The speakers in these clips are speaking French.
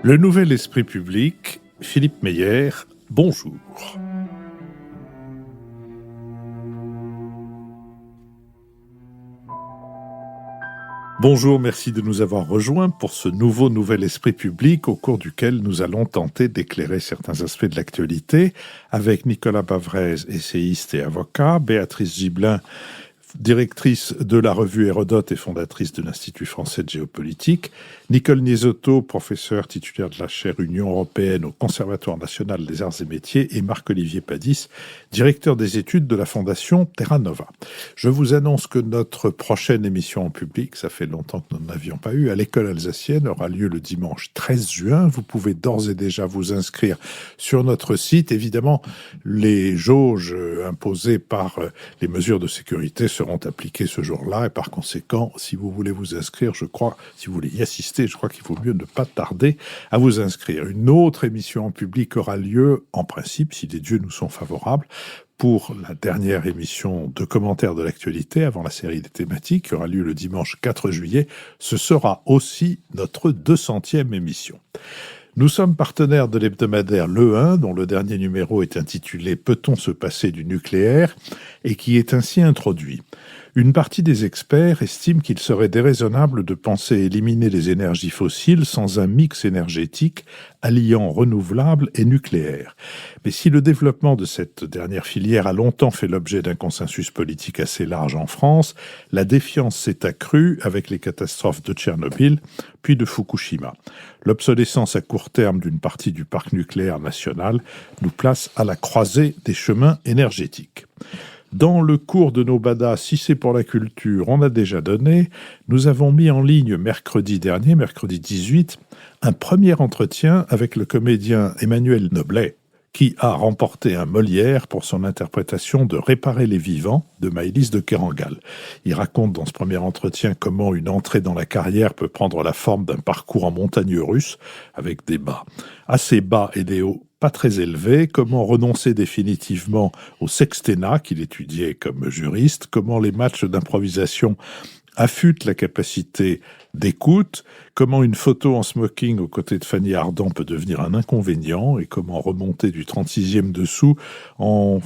Le nouvel esprit public, Philippe Meyer, bonjour. Bonjour, merci de nous avoir rejoints pour ce nouvel esprit public au cours duquel nous allons tenter d'éclairer certains aspects de l'actualité avec Nicolas Bavrez, essayiste et avocat, Béatrice Gibelin, directrice de la revue Hérodote et fondatrice de l'Institut français de géopolitique, Nicole Niesotto, professeur titulaire de la chaire Union européenne au Conservatoire national des arts et métiers, et Marc-Olivier Padis, directeur des études de la fondation Terra Nova. Je vous annonce que notre prochaine émission en public, ça fait longtemps que nous n'en avions pas eu, à l'école alsacienne, aura lieu le dimanche 13 juin. Vous pouvez d'ores et déjà vous inscrire sur notre site. Évidemment, les jauges imposées par les mesures de sécurité seront appliquées ce jour-là, et par conséquent, si vous voulez vous inscrire, si vous voulez y assister, je crois qu'il vaut mieux ne pas tarder à vous inscrire. Une autre émission en public aura lieu, en principe, si les dieux nous sont favorables, pour la dernière émission de commentaires de l'actualité avant la série des thématiques qui aura lieu le dimanche 4 juillet. Ce sera aussi notre 200e émission. Nous sommes partenaires de l'hebdomadaire Le 1, dont le dernier numéro est intitulé « Peut-on se passer du nucléaire ?» et qui est ainsi introduit. Une partie des experts estime qu'il serait déraisonnable de penser éliminer les énergies fossiles sans un mix énergétique alliant renouvelables et nucléaire. Mais si le développement de cette dernière filière a longtemps fait l'objet d'un consensus politique assez large en France, la défiance s'est accrue avec les catastrophes de Tchernobyl puis de Fukushima. L'obsolescence à court terme d'une partie du parc nucléaire national nous place à la croisée des chemins énergétiques. Dans le cours de nos badas, si c'est pour la culture, on a déjà donné, nous avons mis en ligne mercredi dernier, mercredi 18, un premier entretien avec le comédien Emmanuel Noblet, qui a remporté un Molière pour son interprétation de Réparer les vivants de Maëlys de Kerangal. Il raconte dans ce premier entretien comment une entrée dans la carrière peut prendre la forme d'un parcours en montagne russe, avec des bas assez bas et des hauts pas très élevés, comment renoncer définitivement au sextennat qu'il étudiait comme juriste, comment les matchs d'improvisation affûtent la capacité d'écoute, comment une photo en smoking aux côtés de Fanny Ardant peut devenir un inconvénient et comment remonter du 36e dessous en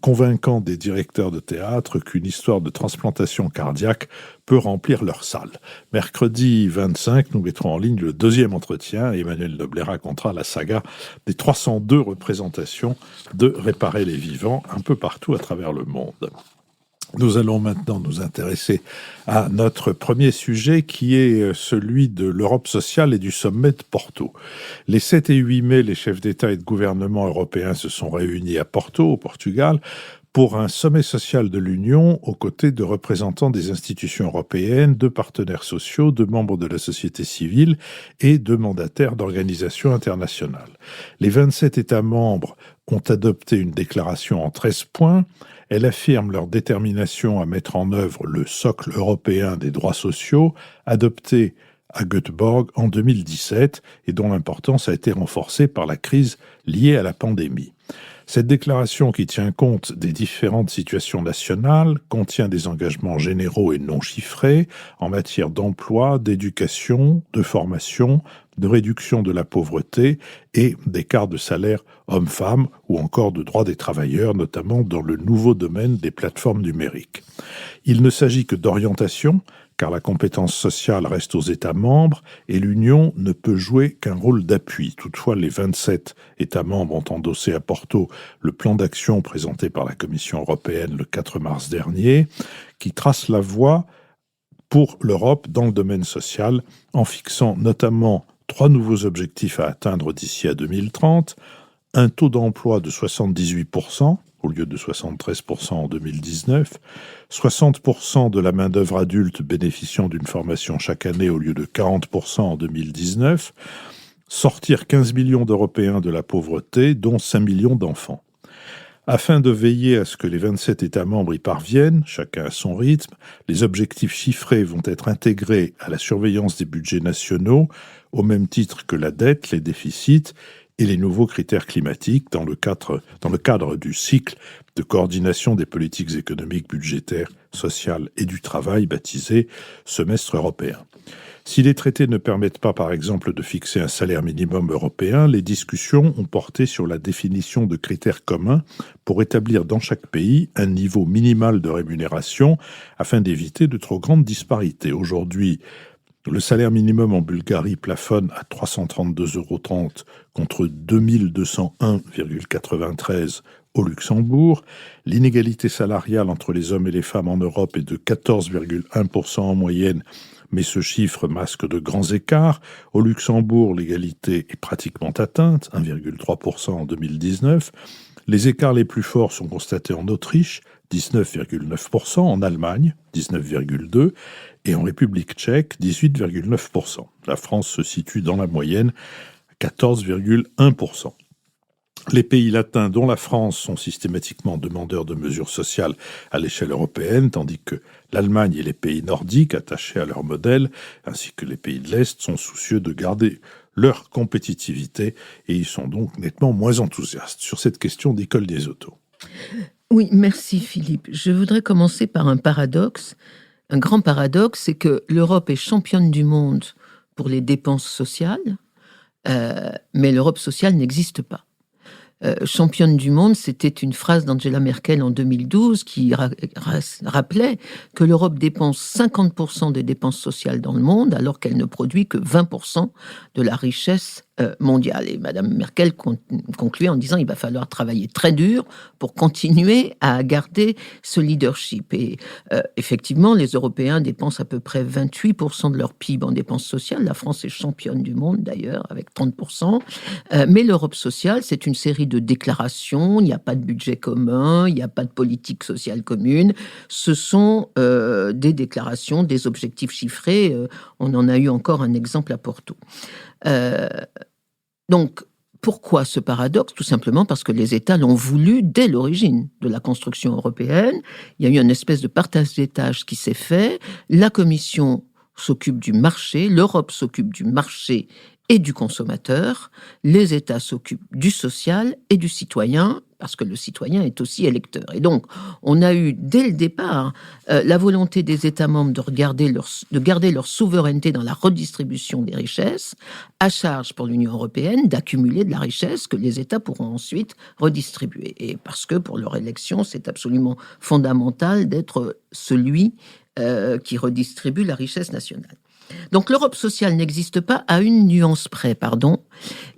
convainquant des directeurs de théâtre qu'une histoire de transplantation cardiaque peut remplir leur salle. Mercredi 25, nous mettrons en ligne le deuxième entretien et Emmanuel Noblet racontera la saga des 302 représentations de Réparer les vivants un peu partout à travers le monde. Nous allons maintenant nous intéresser à notre premier sujet qui est celui de l'Europe sociale et du sommet de Porto. Les 7 et 8 mai, les chefs d'État et de gouvernement européens se sont réunis à Porto, au Portugal, pour un sommet social de l'Union aux côtés de représentants des institutions européennes, de partenaires sociaux, de membres de la société civile et de mandataires d'organisations internationales. Les 27 États membres ont adopté une déclaration en 13 points. Elle affirme leur détermination à mettre en œuvre le socle européen des droits sociaux, adopté à Göteborg en 2017 et dont l'importance a été renforcée par la crise liée à la pandémie. Cette déclaration, qui tient compte des différentes situations nationales, contient des engagements généraux et non chiffrés en matière d'emploi, d'éducation, de formation, de réduction de la pauvreté et d'écart de salaire hommes-femmes ou encore de droits des travailleurs, notamment dans le nouveau domaine des plateformes numériques. Il ne s'agit que d'orientation, car la compétence sociale reste aux États membres et l'Union ne peut jouer qu'un rôle d'appui. Toutefois, les 27 États membres ont endossé à Porto le plan d'action présenté par la Commission européenne le 4 mars dernier, qui trace la voie pour l'Europe dans le domaine social, en fixant notamment 3 nouveaux objectifs à atteindre d'ici à 2030, un taux d'emploi de 78%, au lieu de 73% en 2019, 60% de la main-d'œuvre adulte bénéficiant d'une formation chaque année au lieu de 40% en 2019, sortir 15 millions d'Européens de la pauvreté, dont 5 millions d'enfants. Afin de veiller à ce que les 27 États membres y parviennent, chacun à son rythme, les objectifs chiffrés vont être intégrés à la surveillance des budgets nationaux, au même titre que la dette, les déficits et les nouveaux critères climatiques dans le cadre du cycle de coordination des politiques économiques, budgétaires, sociales et du travail baptisé semestre européen. Si les traités ne permettent pas, par exemple, de fixer un salaire minimum européen, les discussions ont porté sur la définition de critères communs pour établir dans chaque pays un niveau minimal de rémunération afin d'éviter de trop grandes disparités. Aujourd'hui, le salaire minimum en Bulgarie plafonne à 332,30 € contre 2201,93 € au Luxembourg. L'inégalité salariale entre les hommes et les femmes en Europe est de 14,1% en moyenne, mais ce chiffre masque de grands écarts. Au Luxembourg, l'égalité est pratiquement atteinte, 1,3% en 2019. Les écarts les plus forts sont constatés en Autriche, 19,9%, en Allemagne, 19,2%, et en République tchèque, 18,9%. La France se situe dans la moyenne, 14,1%. Les pays latins, dont la France, sont systématiquement demandeurs de mesures sociales à l'échelle européenne, tandis que l'Allemagne et les pays nordiques, attachés à leur modèle, ainsi que les pays de l'Est, sont soucieux de garder leur compétitivité et ils sont donc nettement moins enthousiastes sur cette question d'école des autos. Oui, merci Philippe. Je voudrais commencer par un paradoxe. Un grand paradoxe, c'est que l'Europe est championne du monde pour les dépenses sociales, mais l'Europe sociale n'existe pas. Championne du monde, c'était une phrase d'Angela Merkel en 2012 qui rappelait que l'Europe dépense 50% des dépenses sociales dans le monde alors qu'elle ne produit que 20% de la richesse mondiale. Et Madame Merkel concluait en disant il va falloir travailler très dur pour continuer à garder ce leadership. Et effectivement, les Européens dépensent à peu près 28% de leur PIB en dépenses sociales. La France est championne du monde d'ailleurs avec 30%. Mais l'Europe sociale, c'est une série de déclarations. Il n'y a pas de budget commun, il n'y a pas de politique sociale commune. Ce sont des déclarations, des objectifs chiffrés. On en a eu encore un exemple à Porto. Donc, pourquoi ce paradoxe ? Tout simplement parce que les États l'ont voulu dès l'origine de la construction européenne. Il y a eu une espèce de partage des tâches qui s'est fait. La Commission s'occupe du marché, l'Europe s'occupe du marché et du consommateur. Les États s'occupent du social et du citoyen, parce que le citoyen est aussi électeur. Et donc, on a eu dès le départ la volonté des États membres de garder leur souveraineté dans la redistribution des richesses, à charge pour l'Union européenne d'accumuler de la richesse que les États pourront ensuite redistribuer. Et parce que pour leur élection, c'est absolument fondamental d'être celui qui redistribue la richesse nationale. Donc l'Europe sociale n'existe pas à une nuance près, pardon.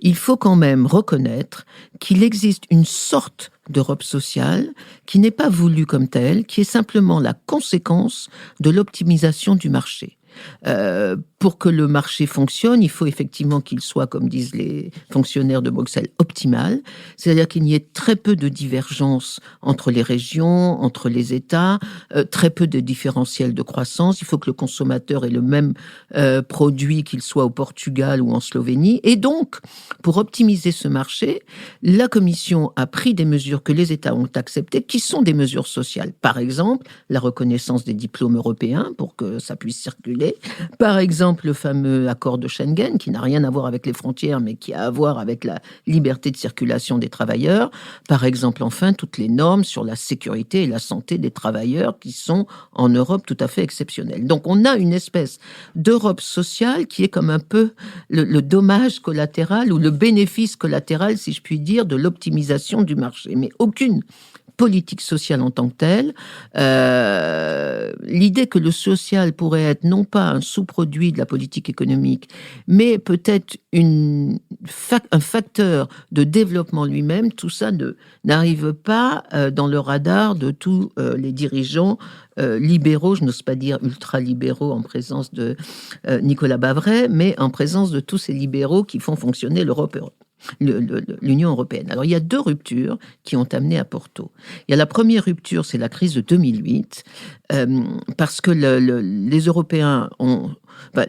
Il faut quand même reconnaître qu'il existe une sorte d'Europe sociale qui n'est pas voulue comme telle, qui est simplement la conséquence de l'optimisation du marché. Pour que le marché fonctionne, il faut effectivement qu'il soit, comme disent les fonctionnaires de Bruxelles, optimal. C'est-à-dire qu'il y ait très peu de divergences entre les régions, entre les États, très peu de différentiels de croissance. Il faut que le consommateur ait le même produit, qu'il soit au Portugal ou en Slovénie. Et donc, pour optimiser ce marché, la Commission a pris des mesures que les États ont acceptées, qui sont des mesures sociales. Par exemple, la reconnaissance des diplômes européens pour que ça puisse circuler. Par exemple, le fameux accord de Schengen, qui n'a rien à voir avec les frontières, mais qui a à voir avec la liberté de circulation des travailleurs. Par exemple, enfin, toutes les normes sur la sécurité et la santé des travailleurs qui sont en Europe tout à fait exceptionnelles. Donc, on a une espèce d'Europe sociale qui est comme un peu le dommage collatéral ou le bénéfice collatéral, si je puis dire, de l'optimisation du marché. Mais aucune politique sociale en tant que telle. L'idée que le social pourrait être non pas un sous-produit de la politique économique, mais peut-être un facteur de développement lui-même, tout ça n'arrive pas dans le radar de tous les dirigeants libéraux, je n'ose pas dire ultra-libéraux en présence de Nicolas Bavray, mais en présence de tous ces libéraux qui font fonctionner l'Union européenne. Alors, il y a deux ruptures qui ont amené à Porto. Il y a la première rupture, c'est la crise de 2008, parce que les Européens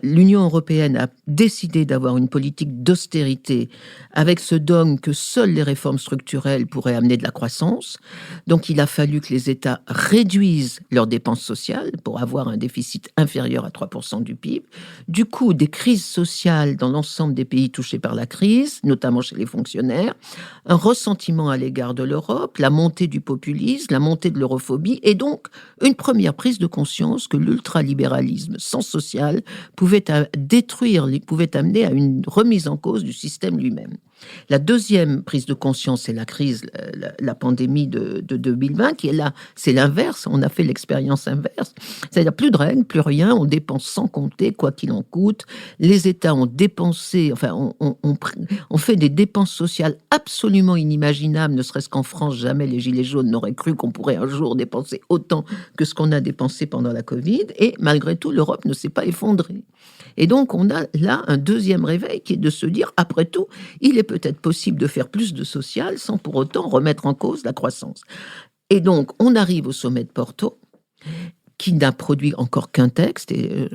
l'Union européenne a décidé d'avoir une politique d'austérité avec ce dogme que seules les réformes structurelles pourraient amener de la croissance. Donc, il a fallu que les États réduisent leurs dépenses sociales pour avoir un déficit inférieur à 3% du PIB. Du coup, des crises sociales dans l'ensemble des pays touchés par la crise, notamment chez les fonctionnaires, un ressentiment à l'égard de l'Europe, la montée du populisme, la montée de l'europhobie, et donc une première première prise de conscience que l'ultralibéralisme sans social pouvait pouvait amener à une remise en cause du système lui-même. La deuxième prise de conscience, c'est la crise, la pandémie de 2020, qui est là, c'est l'inverse. On a fait l'expérience inverse. C'est-à-dire plus de règles, plus rien. On dépense sans compter, quoi qu'il en coûte. Les États ont dépensé, enfin, on fait des dépenses sociales absolument inimaginables, ne serait-ce qu'en France, jamais les Gilets jaunes n'auraient cru qu'on pourrait un jour dépenser autant que ce qu'on a dépensé pendant la Covid. Et malgré tout, l'Europe ne s'est pas effondrée. Et donc, on a là un deuxième réveil qui est de se dire, après tout, il est peut-être possible de faire plus de social sans pour autant remettre en cause la croissance. Et donc, on arrive au sommet de Porto, qui n'a produit encore qu'un texte, et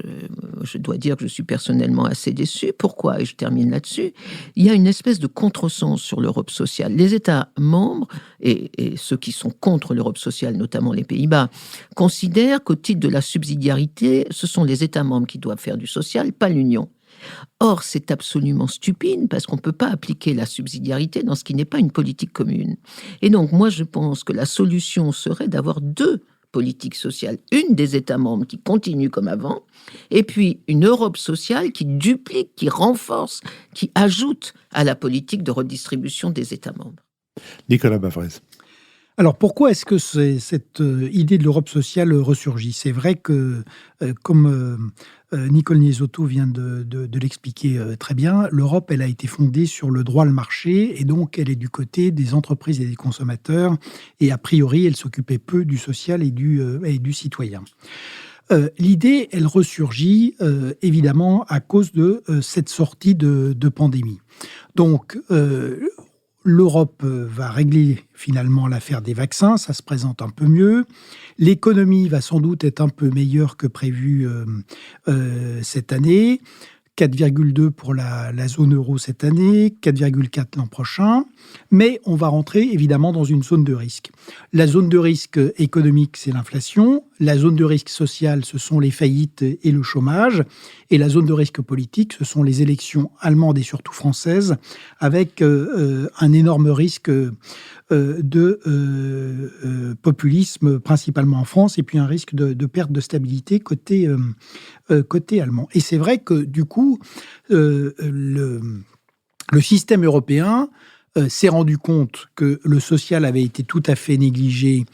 je dois dire que je suis personnellement assez déçu. Pourquoi ? Et je termine là-dessus. Il y a une espèce de contresens sur l'Europe sociale. Les États membres, et ceux qui sont contre l'Europe sociale, notamment les Pays-Bas, considèrent qu'au titre de la subsidiarité, ce sont les États membres qui doivent faire du social, pas l'Union. Or, c'est absolument stupide parce qu'on ne peut pas appliquer la subsidiarité dans ce qui n'est pas une politique commune. Et donc, moi, je pense que la solution serait d'avoir deux politiques sociales. Une des États membres qui continue comme avant, et puis une Europe sociale qui duplique, qui renforce, qui ajoute à la politique de redistribution des États membres. Nicolas Bavrez. Alors pourquoi est-ce que cette idée de l'Europe sociale ressurgit ? C'est vrai que, comme Nicole Niesotto vient de l'expliquer très bien, l'Europe, elle a été fondée sur le droit le marché, et donc elle est du côté des entreprises et des consommateurs, et a priori, elle s'occupait peu du social et du citoyen. L'idée, elle ressurgit évidemment à cause de cette sortie de pandémie. Donc, l'Europe va régler finalement l'affaire des vaccins, ça se présente un peu mieux. L'économie va sans doute être un peu meilleure que prévu cette année. 4,2 pour la zone euro cette année, 4,4 l'an prochain. Mais on va rentrer évidemment dans une zone de risque. La zone de risque économique, c'est l'inflation. La zone de risque social, ce sont les faillites et le chômage. Et la zone de risque politique, ce sont les élections allemandes et surtout françaises, avec un énorme risque de populisme, principalement en France, et puis un risque de perte de stabilité côté allemand. Et c'est vrai que, du coup, le système européen s'est rendu compte que le social avait été tout à fait négligé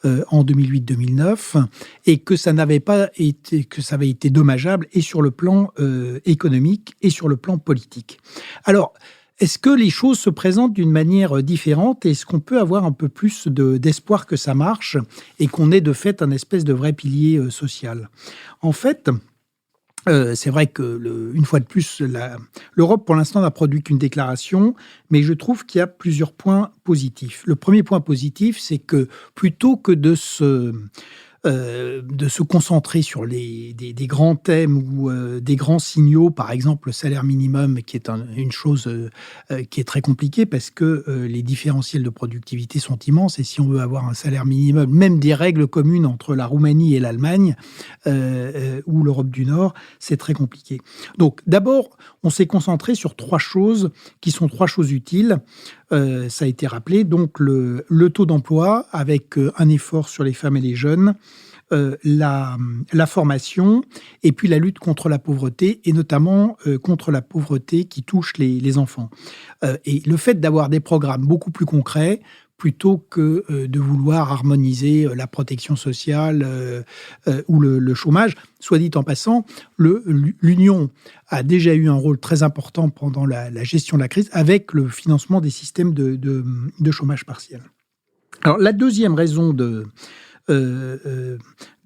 en 2008-2009 et que ça avait été dommageable et sur le plan économique et sur le plan politique. Alors, est-ce que les choses se présentent d'une manière différente? Est-ce qu'on peut avoir un peu plus d'espoir que ça marche et qu'on ait de fait un espèce de vrai pilier social? En fait, c'est vrai que, une fois de plus, l'Europe, pour l'instant, n'a produit qu'une déclaration, mais je trouve qu'il y a plusieurs points positifs. Le premier point positif, c'est que plutôt que de se concentrer sur des grands thèmes ou des grands signaux, par exemple le salaire minimum, qui est une chose qui est très compliquée parce que les différentiels de productivité sont immenses, et si on veut avoir un salaire minimum, même des règles communes entre la Roumanie et l'Allemagne ou l'Europe du Nord, c'est très compliqué. Donc d'abord, on s'est concentré sur trois choses qui sont trois choses utiles. Ça a été rappelé, donc le taux d'emploi avec un effort sur les femmes et les jeunes, la formation et puis la lutte contre la pauvreté et notamment contre la pauvreté qui touche les enfants. Et le fait d'avoir des programmes beaucoup plus concrets plutôt que de vouloir harmoniser la protection sociale ou le chômage. Soit dit en passant, l'Union a déjà eu un rôle très important pendant la gestion de la crise avec le financement des systèmes de chômage partiel. Alors, la deuxième raison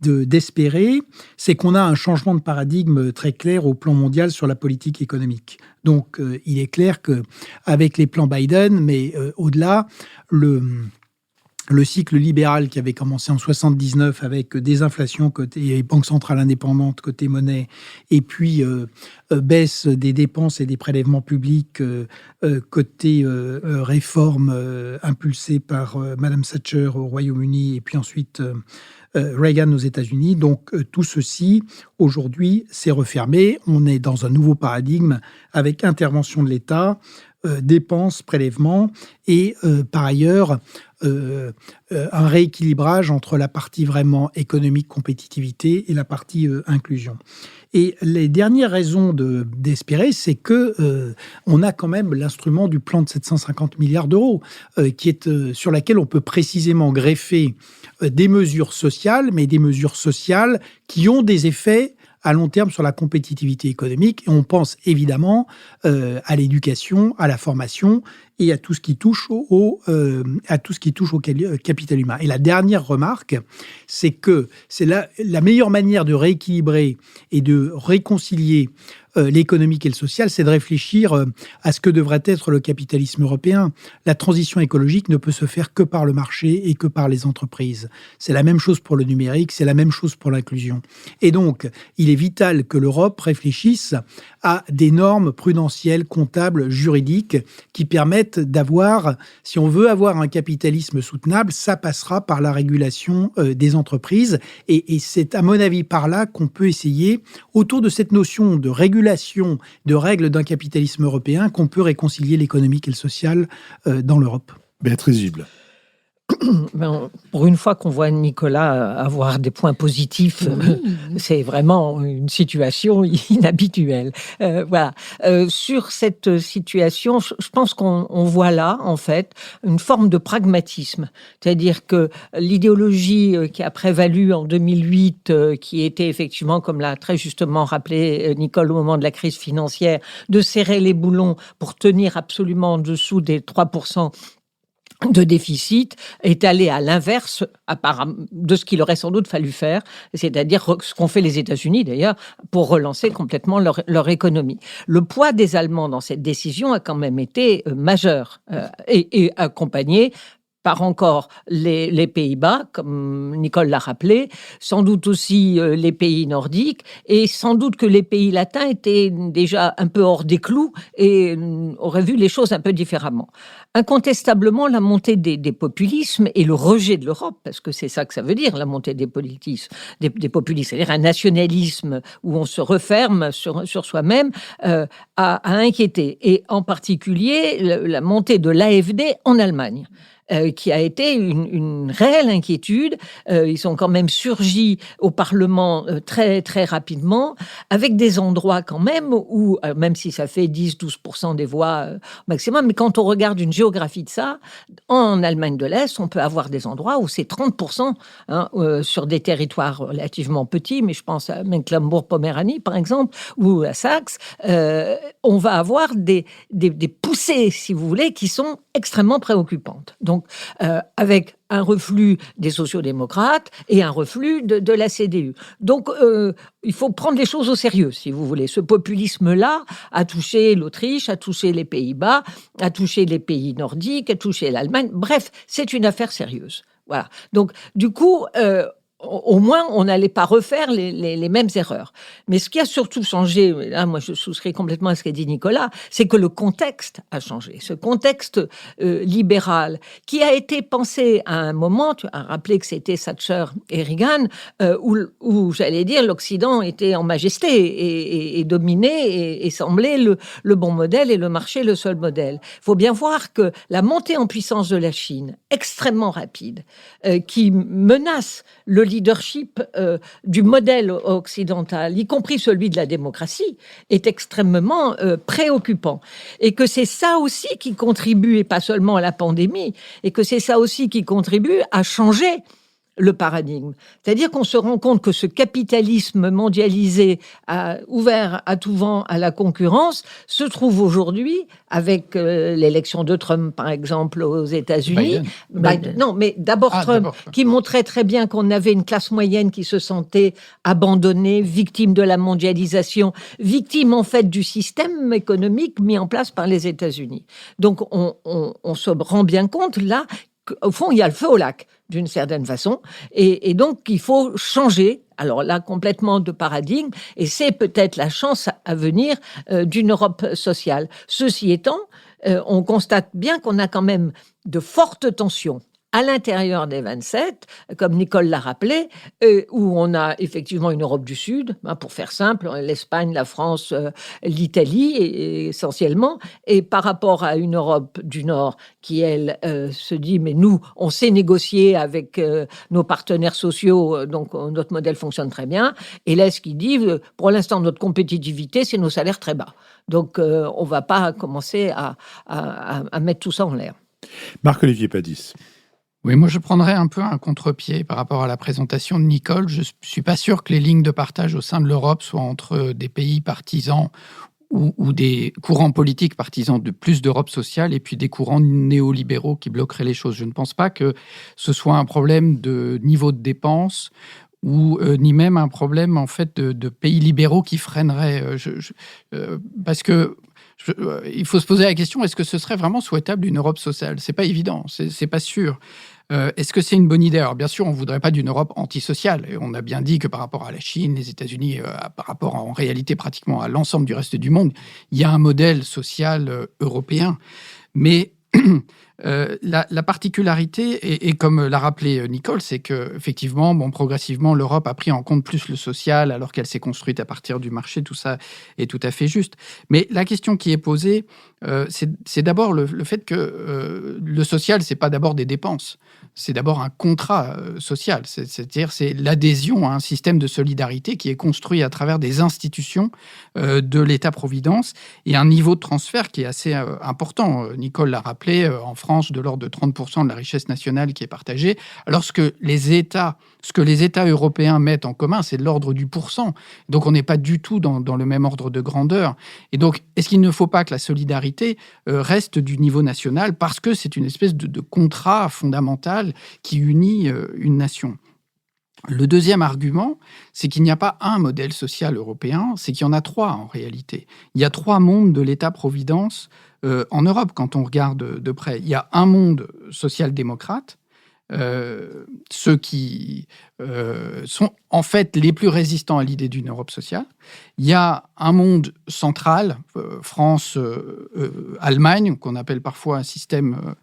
d'espérer, c'est qu'on a un changement de paradigme très clair au plan mondial sur la politique économique. Donc, il est clair qu'avec les plans Biden, mais au-delà, le cycle libéral qui avait commencé en 79 avec désinflation côté banque centrale indépendante côté monnaie et puis baisse des dépenses et des prélèvements publics côté réforme impulsée par Madame Thatcher au Royaume-Uni et puis ensuite Reagan aux États-Unis. Donc tout ceci aujourd'hui s'est refermé. On est dans un nouveau paradigme avec intervention de l'État. dépenses, prélèvements, et par ailleurs, un rééquilibrage entre la partie vraiment économique, compétitivité, et la partie inclusion. Et les dernières raisons d'espérer, c'est que on a quand même l'instrument du plan de 750 milliards d'euros, qui est sur laquelle on peut précisément greffer des mesures sociales, mais des mesures sociales qui ont des effets à long terme sur la compétitivité économique. Et on pense évidemment à l'éducation, à la formation et à tout ce qui touche au capital humain. Et la dernière remarque, c'est que c'est la meilleure manière de rééquilibrer et de réconcilier l'économique et le social, c'est de réfléchir à ce que devrait être le capitalisme européen. La transition écologique ne peut se faire que par le marché et que par les entreprises. C'est la même chose pour le numérique, c'est la même chose pour l'inclusion. Et donc, il est vital que l'Europe réfléchisse à des normes prudentielles, comptables, juridiques qui permettent d'avoir, si on veut avoir un capitalisme soutenable, ça passera par la régulation des entreprises. Et c'est à mon avis par là qu'on peut essayer, autour de cette notion de régulation, de règles d'un capitalisme européen, qu'on peut réconcilier l'économique et le social dans l'Europe. Béatrice Gibel. Pour une fois qu'on voit Nicolas avoir des points positifs, c'est vraiment une situation inhabituelle. Voilà. Sur cette situation, je pense qu'on voit là, en fait, une forme de pragmatisme. C'est-à-dire que l'idéologie qui a prévalu en 2008, qui était effectivement, comme l'a très justement rappelé Nicole au moment de la crise financière, de serrer les boulons pour tenir absolument en dessous des 3% de déficit, est allé à l'inverse de ce qu'il aurait sans doute fallu faire, c'est-à-dire ce qu'ont fait les États-Unis d'ailleurs pour relancer complètement leur économie. Le poids des Allemands dans cette décision a quand même été majeur et accompagné par encore les Pays-Bas, comme Nicole l'a rappelé, sans doute aussi les pays nordiques, et sans doute que les pays latins étaient déjà un peu hors des clous et auraient vu les choses un peu différemment. Incontestablement, la montée des populismes et le rejet de l'Europe, parce que c'est ça que ça veut dire, la montée des populismes, c'est-à-dire un nationalisme où on se referme sur soi-même, a inquiété. Et en particulier, la montée de l'AfD en Allemagne. Qui a été une réelle inquiétude. Ils ont quand même surgi au Parlement très, très rapidement, avec des endroits quand même où, même si ça fait 10-12% des voix maximum, mais quand on regarde une géographie de ça, en Allemagne de l'Est, on peut avoir des endroits où c'est 30%, sur des territoires relativement petits, mais je pense à Mecklembourg-Poméranie, par exemple, ou à Saxe, on va avoir des poussées, si vous voulez, qui sont extrêmement préoccupantes. Donc, avec un reflux des sociodémocrates et un reflux de la CDU. Donc, il faut prendre les choses au sérieux, si vous voulez. Ce populisme-là a touché l'Autriche, a touché les Pays-Bas, a touché les pays nordiques, a touché l'Allemagne. Bref, c'est une affaire sérieuse. Voilà. Donc, du coup, au moins, on n'allait pas refaire les mêmes erreurs. Mais ce qui a surtout changé, là, moi, je souscris complètement à ce qu'a dit Nicolas, c'est que le contexte a changé. Ce contexte libéral, qui a été pensé à un moment, tu as rappelé que c'était Thatcher et Reagan, où j'allais dire, l'Occident était en majesté et dominé et semblait le bon modèle et le marché le seul modèle. Il faut bien voir que la montée en puissance de la Chine, extrêmement rapide, qui menace le leadership du modèle occidental, y compris celui de la démocratie, est extrêmement préoccupant. Et que c'est ça aussi qui contribue, et pas seulement à la pandémie, et que c'est ça aussi qui contribue à changer le paradigme. C'est-à-dire qu'on se rend compte que ce capitalisme mondialisé, ouvert à tout vent à la concurrence, se trouve aujourd'hui, avec l'élection de Trump, par exemple, aux États-Unis. Biden. Non, mais d'abord Trump, qui montrait très bien qu'on avait une classe moyenne qui se sentait abandonnée, victime de la mondialisation, victime en fait du système économique mis en place par les États-Unis. Donc on se rend bien compte là qu'au fond il y a le feu au lac, d'une certaine façon, et donc il faut changer, alors là, complètement de paradigme, et c'est peut-être la chance à venir d'une Europe sociale. Ceci étant, on constate bien qu'on a quand même de fortes tensions à l'intérieur des 27, comme Nicole l'a rappelé, où on a effectivement une Europe du Sud, pour faire simple, l'Espagne, la France, l'Italie essentiellement, et par rapport à une Europe du Nord qui, elle, se dit, mais nous, on sait négocier avec nos partenaires sociaux, donc notre modèle fonctionne très bien, et l'Est qui dit, pour l'instant, notre compétitivité, c'est nos salaires très bas. Donc, on ne va pas commencer à mettre tout ça en l'air. Marc-Olivier Padis. Oui, moi je prendrais un peu un contre-pied par rapport à la présentation de Nicole. Je ne suis pas sûr que les lignes de partage au sein de l'Europe soient entre des pays partisans ou des courants politiques partisans de plus d'Europe sociale et puis des courants néolibéraux qui bloqueraient les choses. Je ne pense pas que ce soit un problème de niveau de dépenses ou ni même un problème en fait de pays libéraux qui freineraient. Parce que il faut se poser la question, est-ce que ce serait vraiment souhaitable une Europe sociale ? C'est pas évident, c'est pas sûr. Est-ce que c'est une bonne idée ? Alors bien sûr, on ne voudrait pas d'une Europe antisociale. Et on a bien dit que par rapport à la Chine, les États-Unis, par rapport en réalité pratiquement à l'ensemble du reste du monde, il y a un modèle social européen. Mais la particularité, et comme l'a rappelé Nicole, c'est qu'effectivement, progressivement, l'Europe a pris en compte plus le social alors qu'elle s'est construite à partir du marché. Tout ça est tout à fait juste. Mais la question qui est posée, c'est d'abord le fait que le social, c'est pas d'abord des dépenses. C'est d'abord un contrat social. C'est-à-dire, c'est l'adhésion à un système de solidarité qui est construit à travers des institutions de l'État-providence et un niveau de transfert qui est assez important. Nicole l'a rappelé, en France, de l'ordre de 30% de la richesse nationale qui est partagée, alors ce que les États européens mettent en commun, c'est de l'ordre du pourcent. Donc, on n'est pas du tout dans le même ordre de grandeur. Et donc, est-ce qu'il ne faut pas que la solidarité reste du niveau national parce que c'est une espèce de contrat fondamental qui unit une nation ? Le deuxième argument, c'est qu'il n'y a pas un modèle social européen, c'est qu'il y en a trois en réalité. Il y a trois mondes de l'État-providence en Europe quand on regarde de près. Il y a un monde social-démocrate, ceux qui sont en fait les plus résistants à l'idée d'une Europe sociale. Il y a un monde central, France, Allemagne, qu'on appelle parfois un système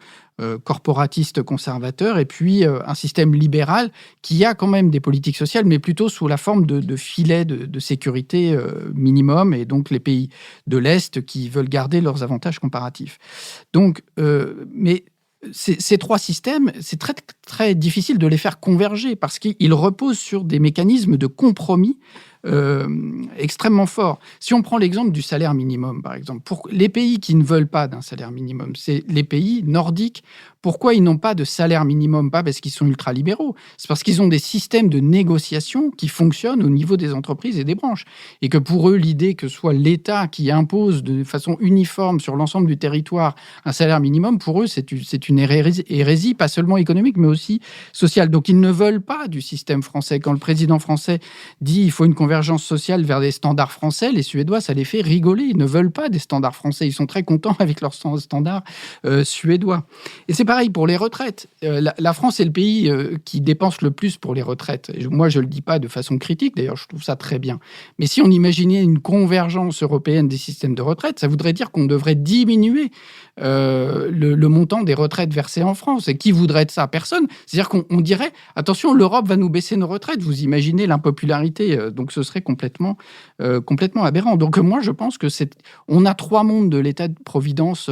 corporatiste conservateur, et puis un système libéral qui a quand même des politiques sociales, mais plutôt sous la forme de filets de sécurité minimum, et donc les pays de l'Est qui veulent garder leurs avantages comparatifs. Donc, mais ces trois systèmes, c'est très, très difficile de les faire converger parce qu'ils reposent sur des mécanismes de compromis extrêmement forts. Si on prend l'exemple du salaire minimum, par exemple, pour les pays qui ne veulent pas d'un salaire minimum, c'est les pays nordiques. Pourquoi ils n'ont pas de salaire minimum ? Pas parce qu'ils sont ultralibéraux, c'est parce qu'ils ont des systèmes de négociation qui fonctionnent au niveau des entreprises et des branches. Et que pour eux, l'idée que ce soit l'État qui impose de façon uniforme sur l'ensemble du territoire un salaire minimum, pour eux, c'est une hérésie, pas seulement économique, mais aussi sociale. Donc ils ne veulent pas du système français. Quand le président français dit qu'il faut une convergence sociale vers des standards français, les Suédois, ça les fait rigoler. Ils ne veulent pas des standards français. Ils sont très contents avec leurs standards suédois. Et c'est pareil pour les retraites. La France est le pays qui dépense le plus pour les retraites. Et moi, je ne le dis pas de façon critique, d'ailleurs, je trouve ça très bien. Mais si on imaginait une convergence européenne des systèmes de retraite, ça voudrait dire qu'on devrait diminuer le montant des retraites versées en France. Et qui voudrait de ça ? Personne. C'est-à-dire qu'on dirait, attention, l'Europe va nous baisser nos retraites. Vous imaginez l'impopularité. Donc, ce serait complètement aberrant. Donc, moi, je pense que on a trois mondes de l'État-providence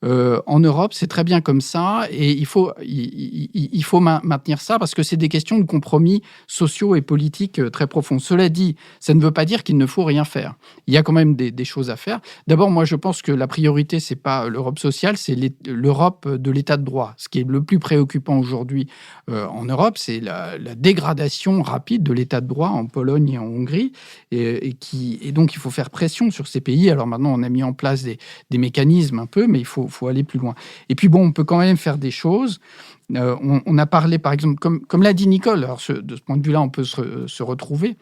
en Europe. C'est très bien comme ça. Et il faut maintenir ça parce que c'est des questions de compromis sociaux et politiques très profonds. Cela dit, ça ne veut pas dire qu'il ne faut rien faire. Il y a quand même des choses à faire. D'abord, moi, je pense que la priorité, c'est pas l'Europe sociale, c'est l'Europe de l'état de droit. Ce qui est le plus préoccupant aujourd'hui en Europe, c'est la dégradation rapide de l'état de droit en Pologne et en Hongrie. Et donc, il faut faire pression sur ces pays. Alors maintenant, on a mis en place des mécanismes un peu, mais il faut aller plus loin. Et puis bon, on peut quand même faire des choses. On a parlé, par exemple, comme l'a dit Nicole, alors de ce point de vue-là, on peut se retrouver.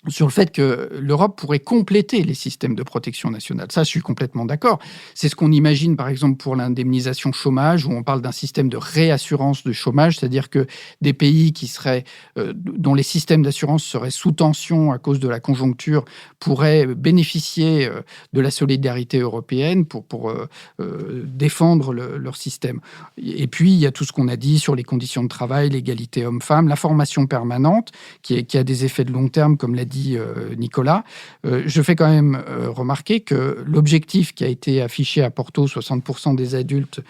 sur le fait que l'Europe pourrait compléter les systèmes de protection nationale. Ça, je suis complètement d'accord. C'est ce qu'on imagine, par exemple, pour l'indemnisation chômage, où on parle d'un système de réassurance de chômage, c'est-à-dire que des pays dont les systèmes d'assurance seraient sous tension à cause de la conjoncture pourraient bénéficier de la solidarité européenne pour défendre leur système. Et puis, il y a tout ce qu'on a dit sur les conditions de travail, l'égalité homme-femme, la formation permanente, qui a des effets de long terme, comme l'a dit Nicolas. Je fais quand même remarquer que l'objectif qui a été affiché à Porto, 60% des adultes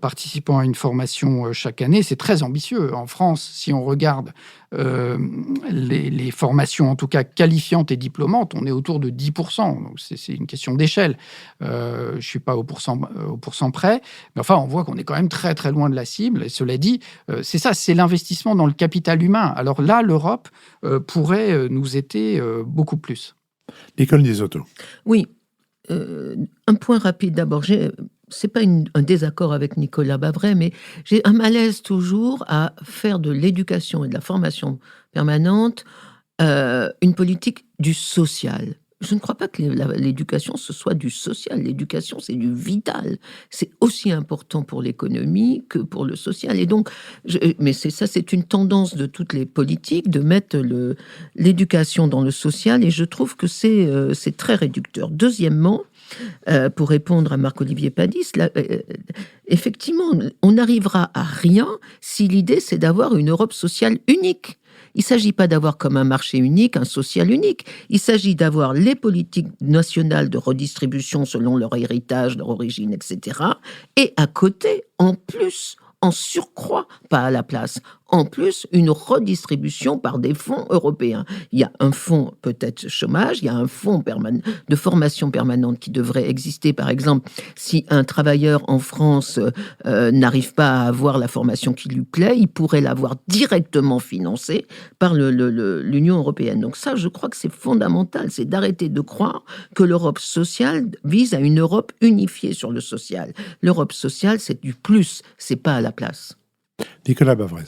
participant à une formation chaque année, c'est très ambitieux. En France, si on regarde les formations, en tout cas qualifiantes et diplômantes, on est autour de 10%. Donc c'est une question d'échelle. Je ne suis pas au pourcent près, mais enfin, on voit qu'on est quand même très, très loin de la cible. Et cela dit, c'est ça, c'est l'investissement dans le capital humain. Alors là, l'Europe pourrait nous aider beaucoup plus. Nicole Niesotto. Oui, un point rapide d'abord. C'est pas un désaccord avec Nicolas Bavray, mais j'ai un malaise toujours à faire de l'éducation et de la formation permanente une politique du social. Je ne crois pas que l'éducation, ce soit du social. L'éducation, c'est du vital. C'est aussi important pour l'économie que pour le social. Et donc, mais c'est une tendance de toutes les politiques de mettre l'éducation dans le social. Et je trouve que c'est très réducteur. Deuxièmement, pour répondre à Marc-Olivier Padis, effectivement, on n'arrivera à rien si l'idée, c'est d'avoir une Europe sociale unique. Il ne s'agit pas d'avoir comme un marché unique, un social unique. Il s'agit d'avoir les politiques nationales de redistribution selon leur héritage, leur origine, etc. Et à côté, en plus, en surcroît, pas à la place, en plus, une redistribution par des fonds européens. Il y a un fonds peut-être chômage, il y a un fonds de formation permanente qui devrait exister. Par exemple, si un travailleur en France n'arrive pas à avoir la formation qui lui plaît, il pourrait l'avoir directement financée par l'Union européenne. Donc ça, je crois que c'est fondamental, c'est d'arrêter de croire que l'Europe sociale vise à une Europe unifiée sur le social. L'Europe sociale, c'est du plus, c'est pas à la place. Nicolas Bavrez.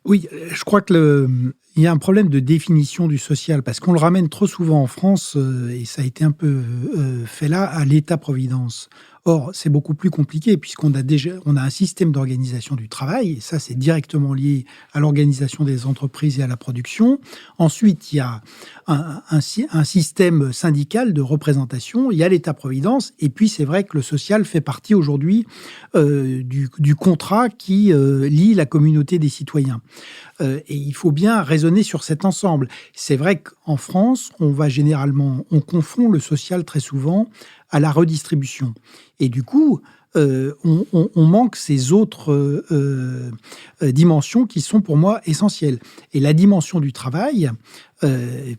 Oui, je crois qu'il y a un problème de définition du social, parce qu'on le ramène trop souvent en France, et ça a été un peu fait là, à l'État-providence. Or, c'est beaucoup plus compliqué, puisqu'on a un système d'organisation du travail, et ça, c'est directement lié à l'organisation des entreprises et à la production. Ensuite, il y a un système syndical de représentation, il y a l'État-providence, et puis c'est vrai que le social fait partie aujourd'hui du contrat qui lie la communauté des citoyens. Et il faut bien raisonner sur cet ensemble. C'est vrai qu'en France, on confond le social très souvent à la redistribution. Et du coup, on manque ces autres dimensions qui sont pour moi essentielles. Et la dimension du travail,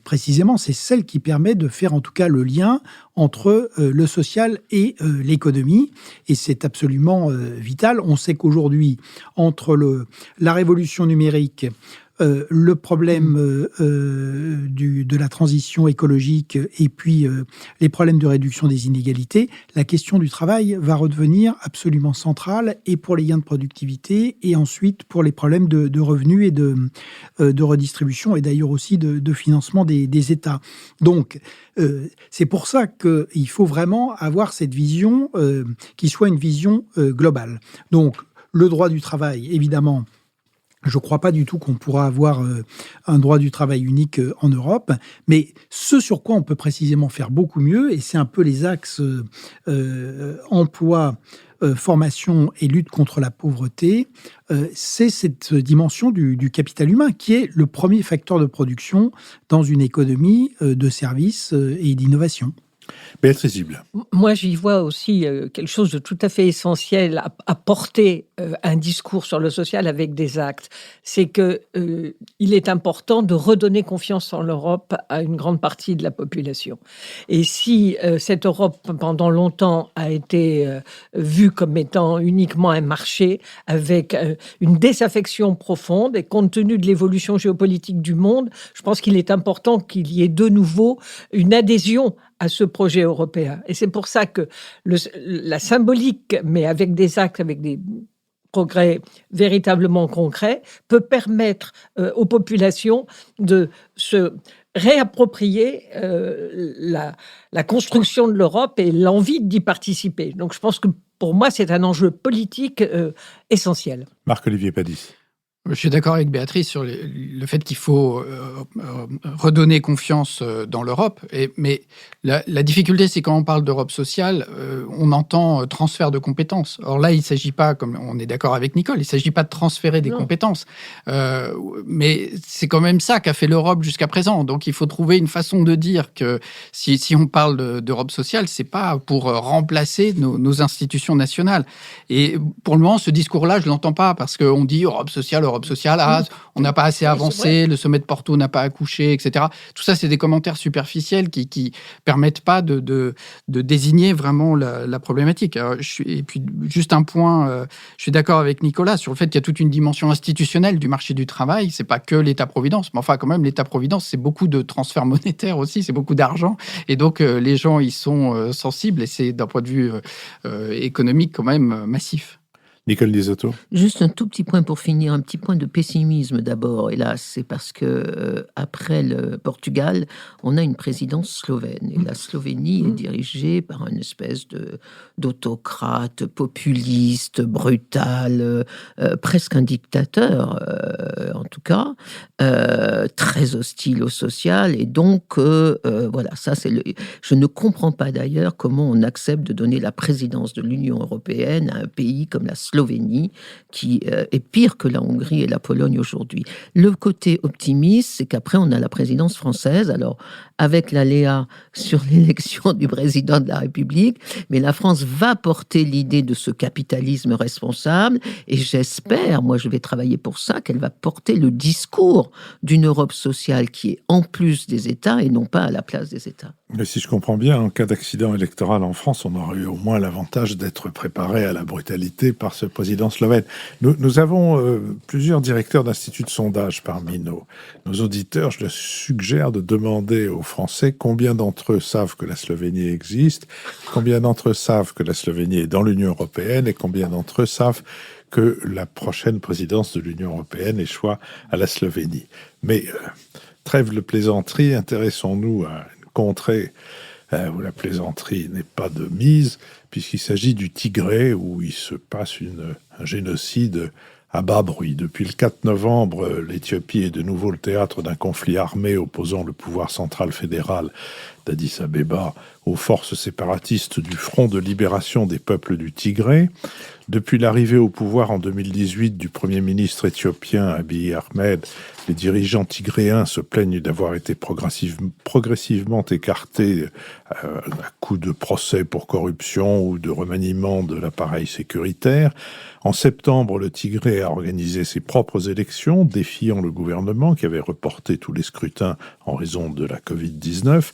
précisément, c'est celle qui permet de faire en tout cas le lien entre le social et l'économie. Et c'est absolument vital. On sait qu'aujourd'hui, entre la révolution numérique, le problème de la transition écologique et puis les problèmes de réduction des inégalités, la question du travail va redevenir absolument centrale, et pour les gains de productivité, et ensuite pour les problèmes de revenus et de redistribution, et d'ailleurs aussi de financement des États. Donc, c'est pour ça qu'il faut vraiment avoir cette vision qui soit une vision globale. Donc, le droit du travail, évidemment, je ne crois pas du tout qu'on pourra avoir un droit du travail unique en Europe, mais ce sur quoi on peut précisément faire beaucoup mieux, et c'est un peu les axes emploi, formation et lutte contre la pauvreté, c'est cette dimension du capital humain qui est le premier facteur de production dans une économie de services et d'innovation. Béatrice Zibla. Moi, j'y vois aussi quelque chose de tout à fait essentiel à porter un discours sur le social avec des actes. C'est que il est important de redonner confiance en l'Europe à une grande partie de la population. Et si cette Europe, pendant longtemps, a été vue comme étant uniquement un marché avec une désaffection profonde, et compte tenu de l'évolution géopolitique du monde, je pense qu'il est important qu'il y ait de nouveau une adhésion à ce projet européen. Et c'est pour ça que la symbolique, mais avec des actes, avec des progrès véritablement concrets, peut permettre aux populations de se réapproprier la construction de l'Europe et l'envie d'y participer. Donc je pense que pour moi, c'est un enjeu politique essentiel. Marc-Olivier Padis. Je suis d'accord avec Béatrice sur le fait qu'il faut redonner confiance dans l'Europe. Mais la difficulté, c'est quand on parle d'Europe sociale, on entend transfert de compétences. Or là, il ne s'agit pas, comme on est d'accord avec Nicole, il ne s'agit pas de transférer des compétences. Mais c'est quand même ça qu'a fait l'Europe jusqu'à présent. Donc il faut trouver une façon de dire que si on parle d'Europe sociale, ce n'est pas pour remplacer nos institutions nationales. Et pour le moment, ce discours-là, je ne l'entends pas parce qu'on dit Europe sociale, on n'a pas assez avancé, le sommet de Porto n'a pas accouché, etc. Tout ça, c'est des commentaires superficiels qui permettent pas de désigner vraiment la problématique. Et puis, juste un point, je suis d'accord avec Nicolas sur le fait qu'il y a toute une dimension institutionnelle du marché du travail. C'est pas que l'État-providence, mais enfin, quand même, l'État-providence, c'est beaucoup de transferts monétaires aussi, c'est beaucoup d'argent. Et donc, les gens y sont sensibles et c'est, d'un point de vue économique, quand même massif. Nicole Lisoto. Juste un tout petit point pour finir, un petit point de pessimisme d'abord. Et là, c'est parce que après le Portugal, on a une présidence slovène. Et la Slovénie est dirigée par une espèce d'autocrate populiste, brutal, presque un dictateur, en tout cas, très hostile au social. Et donc, voilà, ça c'est je ne comprends pas d'ailleurs comment on accepte de donner la présidence de l'Union européenne à un pays comme la Slovénie, qui est pire que la Hongrie et la Pologne aujourd'hui. Le côté optimiste, c'est qu'après, on a la présidence française, alors avec l'aléa sur l'élection du président de la République, mais la France va porter l'idée de ce capitalisme responsable, et j'espère, moi je vais travailler pour ça, qu'elle va porter le discours d'une Europe sociale qui est en plus des États et non pas à la place des États. Mais si je comprends bien, en cas d'accident électoral en France, on aurait eu au moins l'avantage d'être préparé à la brutalité par ce président slovène. Nous avons plusieurs directeurs d'instituts de sondage parmi nos auditeurs. Je leur suggère de demander aux Français combien d'entre eux savent que la Slovénie existe, combien d'entre eux savent que la Slovénie est dans l'Union européenne et combien d'entre eux savent que la prochaine présidence de l'Union européenne échoit à la Slovénie. Mais trêve de plaisanterie, intéressons-nous à une contrée où la plaisanterie n'est pas de mise, puisqu'il s'agit du Tigré, où il se passe un génocide à bas bruit. Depuis le 4 novembre, l'Éthiopie est de nouveau le théâtre d'un conflit armé opposant le pouvoir central fédéral d'Addis Abeba aux forces séparatistes du Front de libération des peuples du Tigré. Depuis l'arrivée au pouvoir en 2018 du Premier ministre éthiopien Abiy Ahmed, les dirigeants tigréens se plaignent d'avoir été progressivement écartés à coups de procès pour corruption ou de remaniement de l'appareil sécuritaire. En septembre, le Tigré a organisé ses propres élections, défiant le gouvernement qui avait reporté tous les scrutins en raison de la Covid-19.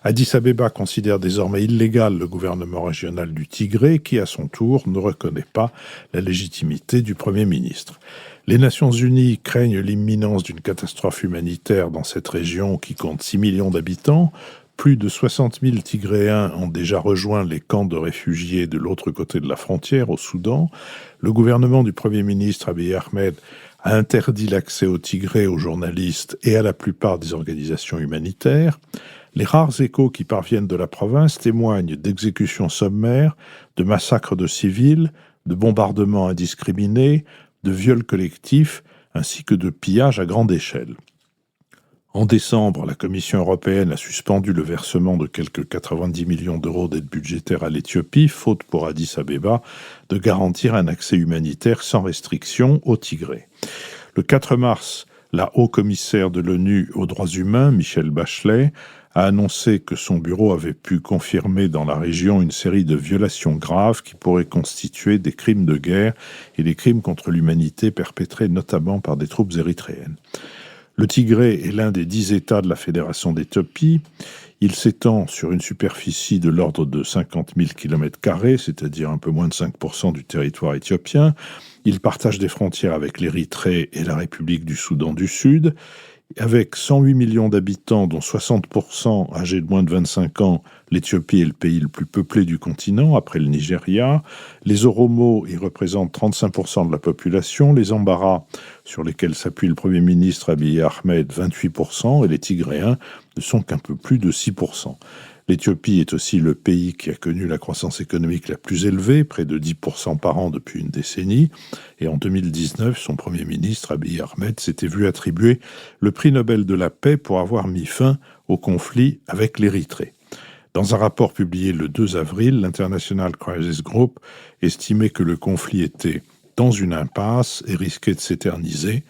Addis Abeba considère désormais illégal le gouvernement régional du Tigré, qui à son tour ne reconnaît pas la légitimité du Premier ministre. Les Nations Unies craignent l'imminence d'une catastrophe humanitaire dans cette région qui compte 6 millions d'habitants. Plus de 60 000 Tigréens ont déjà rejoint les camps de réfugiés de l'autre côté de la frontière, au Soudan. Le gouvernement du Premier ministre Abiy Ahmed a interdit l'accès au Tigré aux journalistes et à la plupart des organisations humanitaires. Les rares échos qui parviennent de la province témoignent d'exécutions sommaires, de massacres de civils, de bombardements indiscriminés, de viols collectifs, ainsi que de pillages à grande échelle. En décembre, la Commission européenne a suspendu le versement de quelques 90 millions d'euros d'aide budgétaire à l'Éthiopie, faute pour Addis Abeba de garantir un accès humanitaire sans restriction au Tigré. Le 4 mars, la haut-commissaire de l'ONU aux droits humains, Michelle Bachelet, a annoncé que son bureau avait pu confirmer dans la région une série de violations graves qui pourraient constituer des crimes de guerre et des crimes contre l'humanité perpétrés notamment par des troupes érythréennes. Le Tigré est l'un des 10 États de la Fédération d'Éthiopie. Il s'étend sur une superficie de l'ordre de 50 000 km², c'est-à-dire un peu moins de 5% du territoire éthiopien. Il partage des frontières avec l'Érythrée et la République du Soudan du Sud. Avec 108 millions d'habitants, dont 60% âgés de moins de 25 ans, l'Éthiopie est le pays le plus peuplé du continent, après le Nigeria. Les Oromos y représentent 35% de la population, les Ambaras, sur lesquels s'appuie le Premier ministre Abiy Ahmed, 28%, et les Tigréens ne sont qu'un peu plus de 6%. L'Éthiopie est aussi le pays qui a connu la croissance économique la plus élevée, près de 10% par an depuis une décennie. Et en 2019, son Premier ministre, Abiy Ahmed, s'était vu attribuer le prix Nobel de la paix pour avoir mis fin au conflit avec l'Érythrée. Dans un rapport publié le 2 avril, l'International Crisis Group estimait que le conflit était dans une impasse et risquait de s'éterniser.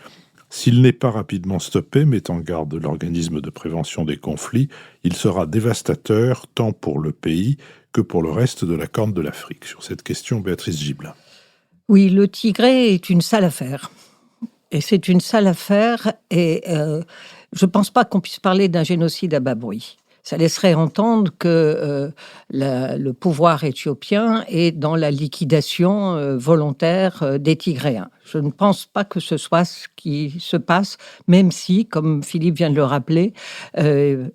S'il n'est pas rapidement stoppé, met en garde l'organisme de prévention des conflits, il sera dévastateur tant pour le pays que pour le reste de la Corne de l'Afrique. Sur cette question, Béatrice Gibelin. Oui, le Tigré est une sale affaire. Et c'est une sale affaire et je ne pense pas qu'on puisse parler d'un génocide à bas bruit. Ça laisserait entendre que le pouvoir éthiopien est dans la liquidation volontaire des Tigréens. Je ne pense pas que ce soit ce qui se passe, même si, comme Philippe vient de le rappeler,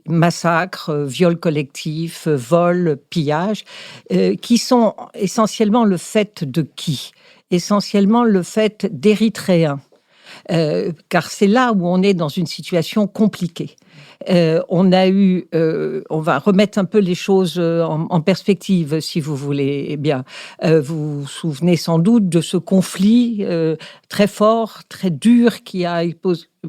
massacres, viols collectifs, vols, pillages, qui sont essentiellement le fait de qui ? Essentiellement le fait d'Érythréens. Car c'est là où on est dans une situation compliquée. On va remettre un peu les choses en perspective, si vous voulez. Eh bien, vous vous souvenez sans doute de ce conflit très fort, très dur qui a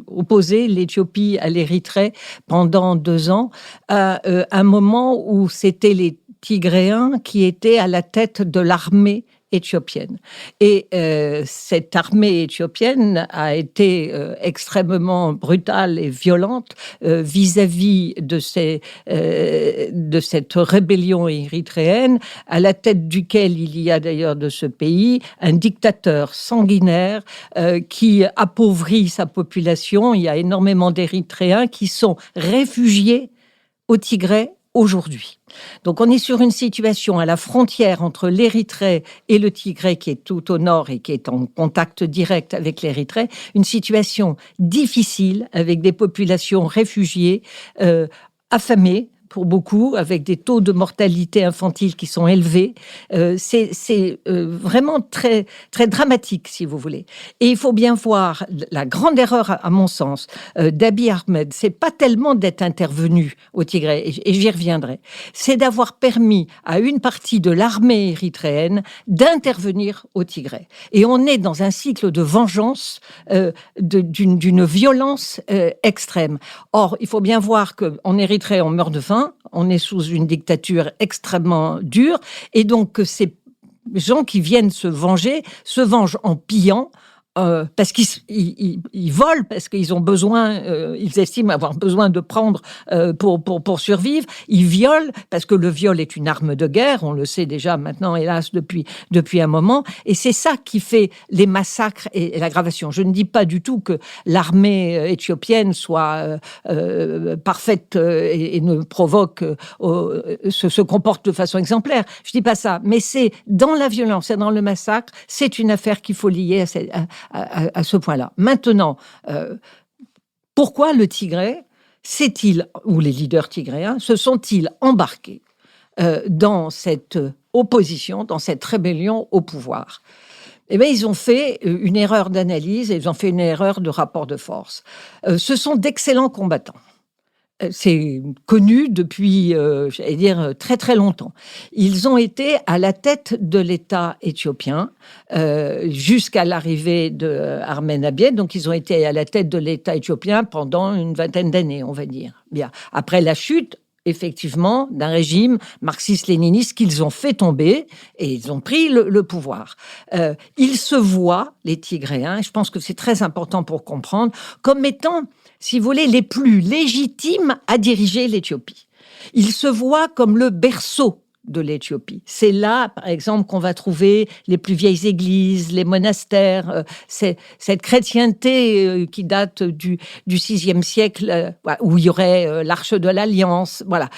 opposé l'Éthiopie à l'Érythrée pendant 2 ans, à un moment où c'était les Tigréens qui étaient à la tête de l'armée éthiopienne. Et cette armée éthiopienne a été extrêmement brutale et violente vis-à-vis de cette rébellion érythréenne, à la tête duquel il y a d'ailleurs de ce pays un dictateur sanguinaire qui appauvrit sa population. Il y a énormément d'Érythréens qui sont réfugiés au Tigré aujourd'hui. Donc on est sur une situation à la frontière entre l'Érythrée et le Tigré qui est tout au nord et qui est en contact direct avec l'Érythrée, une situation difficile avec des populations réfugiées, affamées pour beaucoup, avec des taux de mortalité infantile qui sont élevés. C'est vraiment très, très dramatique, si vous voulez. Et il faut bien voir, la grande erreur, à mon sens, d'Abiy Ahmed, c'est pas tellement d'être intervenu au Tigré, et j'y reviendrai, c'est d'avoir permis à une partie de l'armée érythréenne d'intervenir au Tigré. Et on est dans un cycle de vengeance, d'une violence extrême. Or, il faut bien voir qu'en Érythrée, on meurt de faim, on est sous une dictature extrêmement dure, et donc que ces gens qui viennent se vengent en pillant, parce qu'ils volent, parce qu'ils ont besoin, ils estiment avoir besoin de prendre pour survivre. Ils violent, parce que le viol est une arme de guerre, on le sait déjà maintenant, hélas, depuis un moment, et c'est ça qui fait les massacres et l'aggravation. Je ne dis pas du tout que l'armée éthiopienne soit parfaite et ne provoque, se comporte de façon exemplaire. Je dis pas ça, mais c'est dans la violence et dans le massacre, c'est une affaire qu'il faut lier à ce point-là. Maintenant, pourquoi le Tigré ou les leaders tigréens, se sont-ils embarqués dans cette opposition, dans cette rébellion au pouvoir ? Eh bien, ils ont fait une erreur d'analyse et ils ont fait une erreur de rapport de force. Ce sont d'excellents combattants. C'est connu depuis, j'allais dire, très très longtemps. Ils ont été à la tête de l'État éthiopien jusqu'à l'arrivée de Ahmed Abiy. Donc, ils ont été à la tête de l'État éthiopien pendant une 20aine d'années, on va dire. Bien. Après la chute, effectivement, d'un régime marxiste-léniniste qu'ils ont fait tomber et ils ont pris le pouvoir. Ils se voient, les Tigréens, et je pense que c'est très important pour comprendre, comme étant, si vous voulez, les plus légitimes à diriger l'Éthiopie. Ils se voient comme le berceau de l'Éthiopie. C'est là, par exemple, qu'on va trouver les plus vieilles églises, les monastères, cette chrétienté qui date du VIe siècle, où il y aurait l'Arche de l'Alliance. Voilà.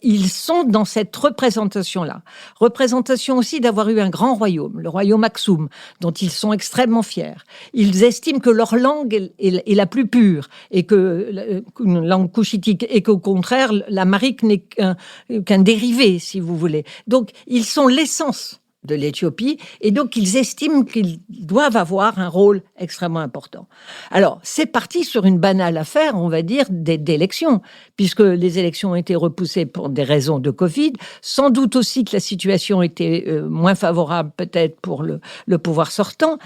Ils sont dans cette représentation-là. Représentation aussi d'avoir eu un grand royaume, le royaume Aksum, dont ils sont extrêmement fiers. Ils estiment que leur langue est la plus pure, et qu'une langue couchitique, et qu'au contraire, l'amharique n'est qu'un dérivé, si vous voulez. Donc, ils sont l'essence de l'Éthiopie, et donc ils estiment qu'ils doivent avoir un rôle extrêmement important. Alors, c'est parti sur une banale affaire, on va dire, d'élections, puisque les élections ont été repoussées pour des raisons de Covid, sans doute aussi que la situation était moins favorable peut-être pour le pouvoir sortant,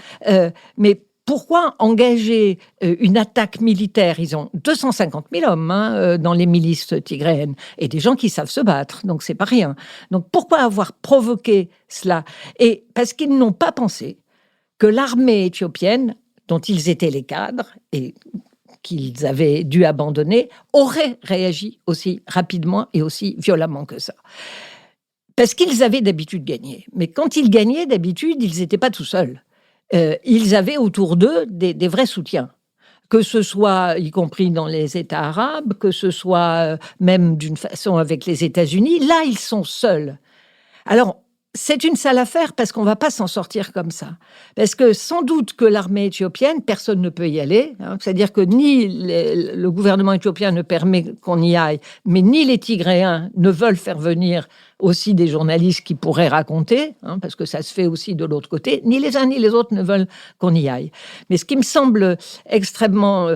mais pourquoi engager une attaque militaire? Ils ont 250 000 hommes dans les milices tigréennes et des gens qui savent se battre, donc c'est pas rien. Donc pourquoi avoir provoqué cela? Et parce qu'ils n'ont pas pensé que l'armée éthiopienne, dont ils étaient les cadres et qu'ils avaient dû abandonner, aurait réagi aussi rapidement et aussi violemment que ça. Parce qu'ils avaient d'habitude gagné. Mais quand ils gagnaient, d'habitude, ils n'étaient pas tout seuls. Ils avaient autour d'eux des vrais soutiens, que ce soit y compris dans les États arabes, que ce soit même d'une façon avec les États-Unis. Là, ils sont seuls. Alors, c'est une sale affaire parce qu'on ne va pas s'en sortir comme ça. Parce que sans doute que l'armée éthiopienne, personne ne peut y aller. C'est-à-dire que ni le gouvernement éthiopien ne permet qu'on y aille, mais ni les Tigréens ne veulent faire venir aussi des journalistes qui pourraient raconter, parce que ça se fait aussi de l'autre côté. Ni les uns ni les autres ne veulent qu'on y aille. Mais ce qui me semble extrêmement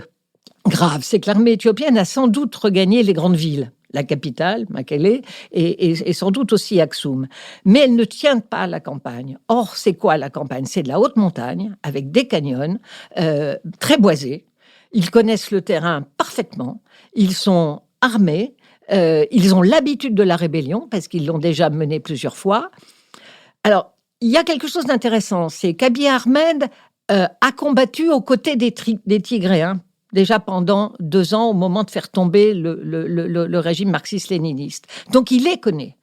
grave, c'est que l'armée éthiopienne a sans doute regagné les grandes villes. La capitale, Mekelle, et sans doute aussi Aksum. Mais elle ne tient pas à la campagne. Or, c'est quoi la campagne? C'est de la haute montagne, avec des canyons, très boisés. Ils connaissent le terrain parfaitement. Ils sont armés. Ils ont l'habitude de la rébellion, parce qu'ils l'ont déjà menée plusieurs fois. Alors, il y a quelque chose d'intéressant. C'est qu'Abiy Ahmed a combattu aux côtés des Tigréens, déjà pendant 2 ans, au moment de faire tomber le régime marxiste-léniniste. Donc, il les connaît.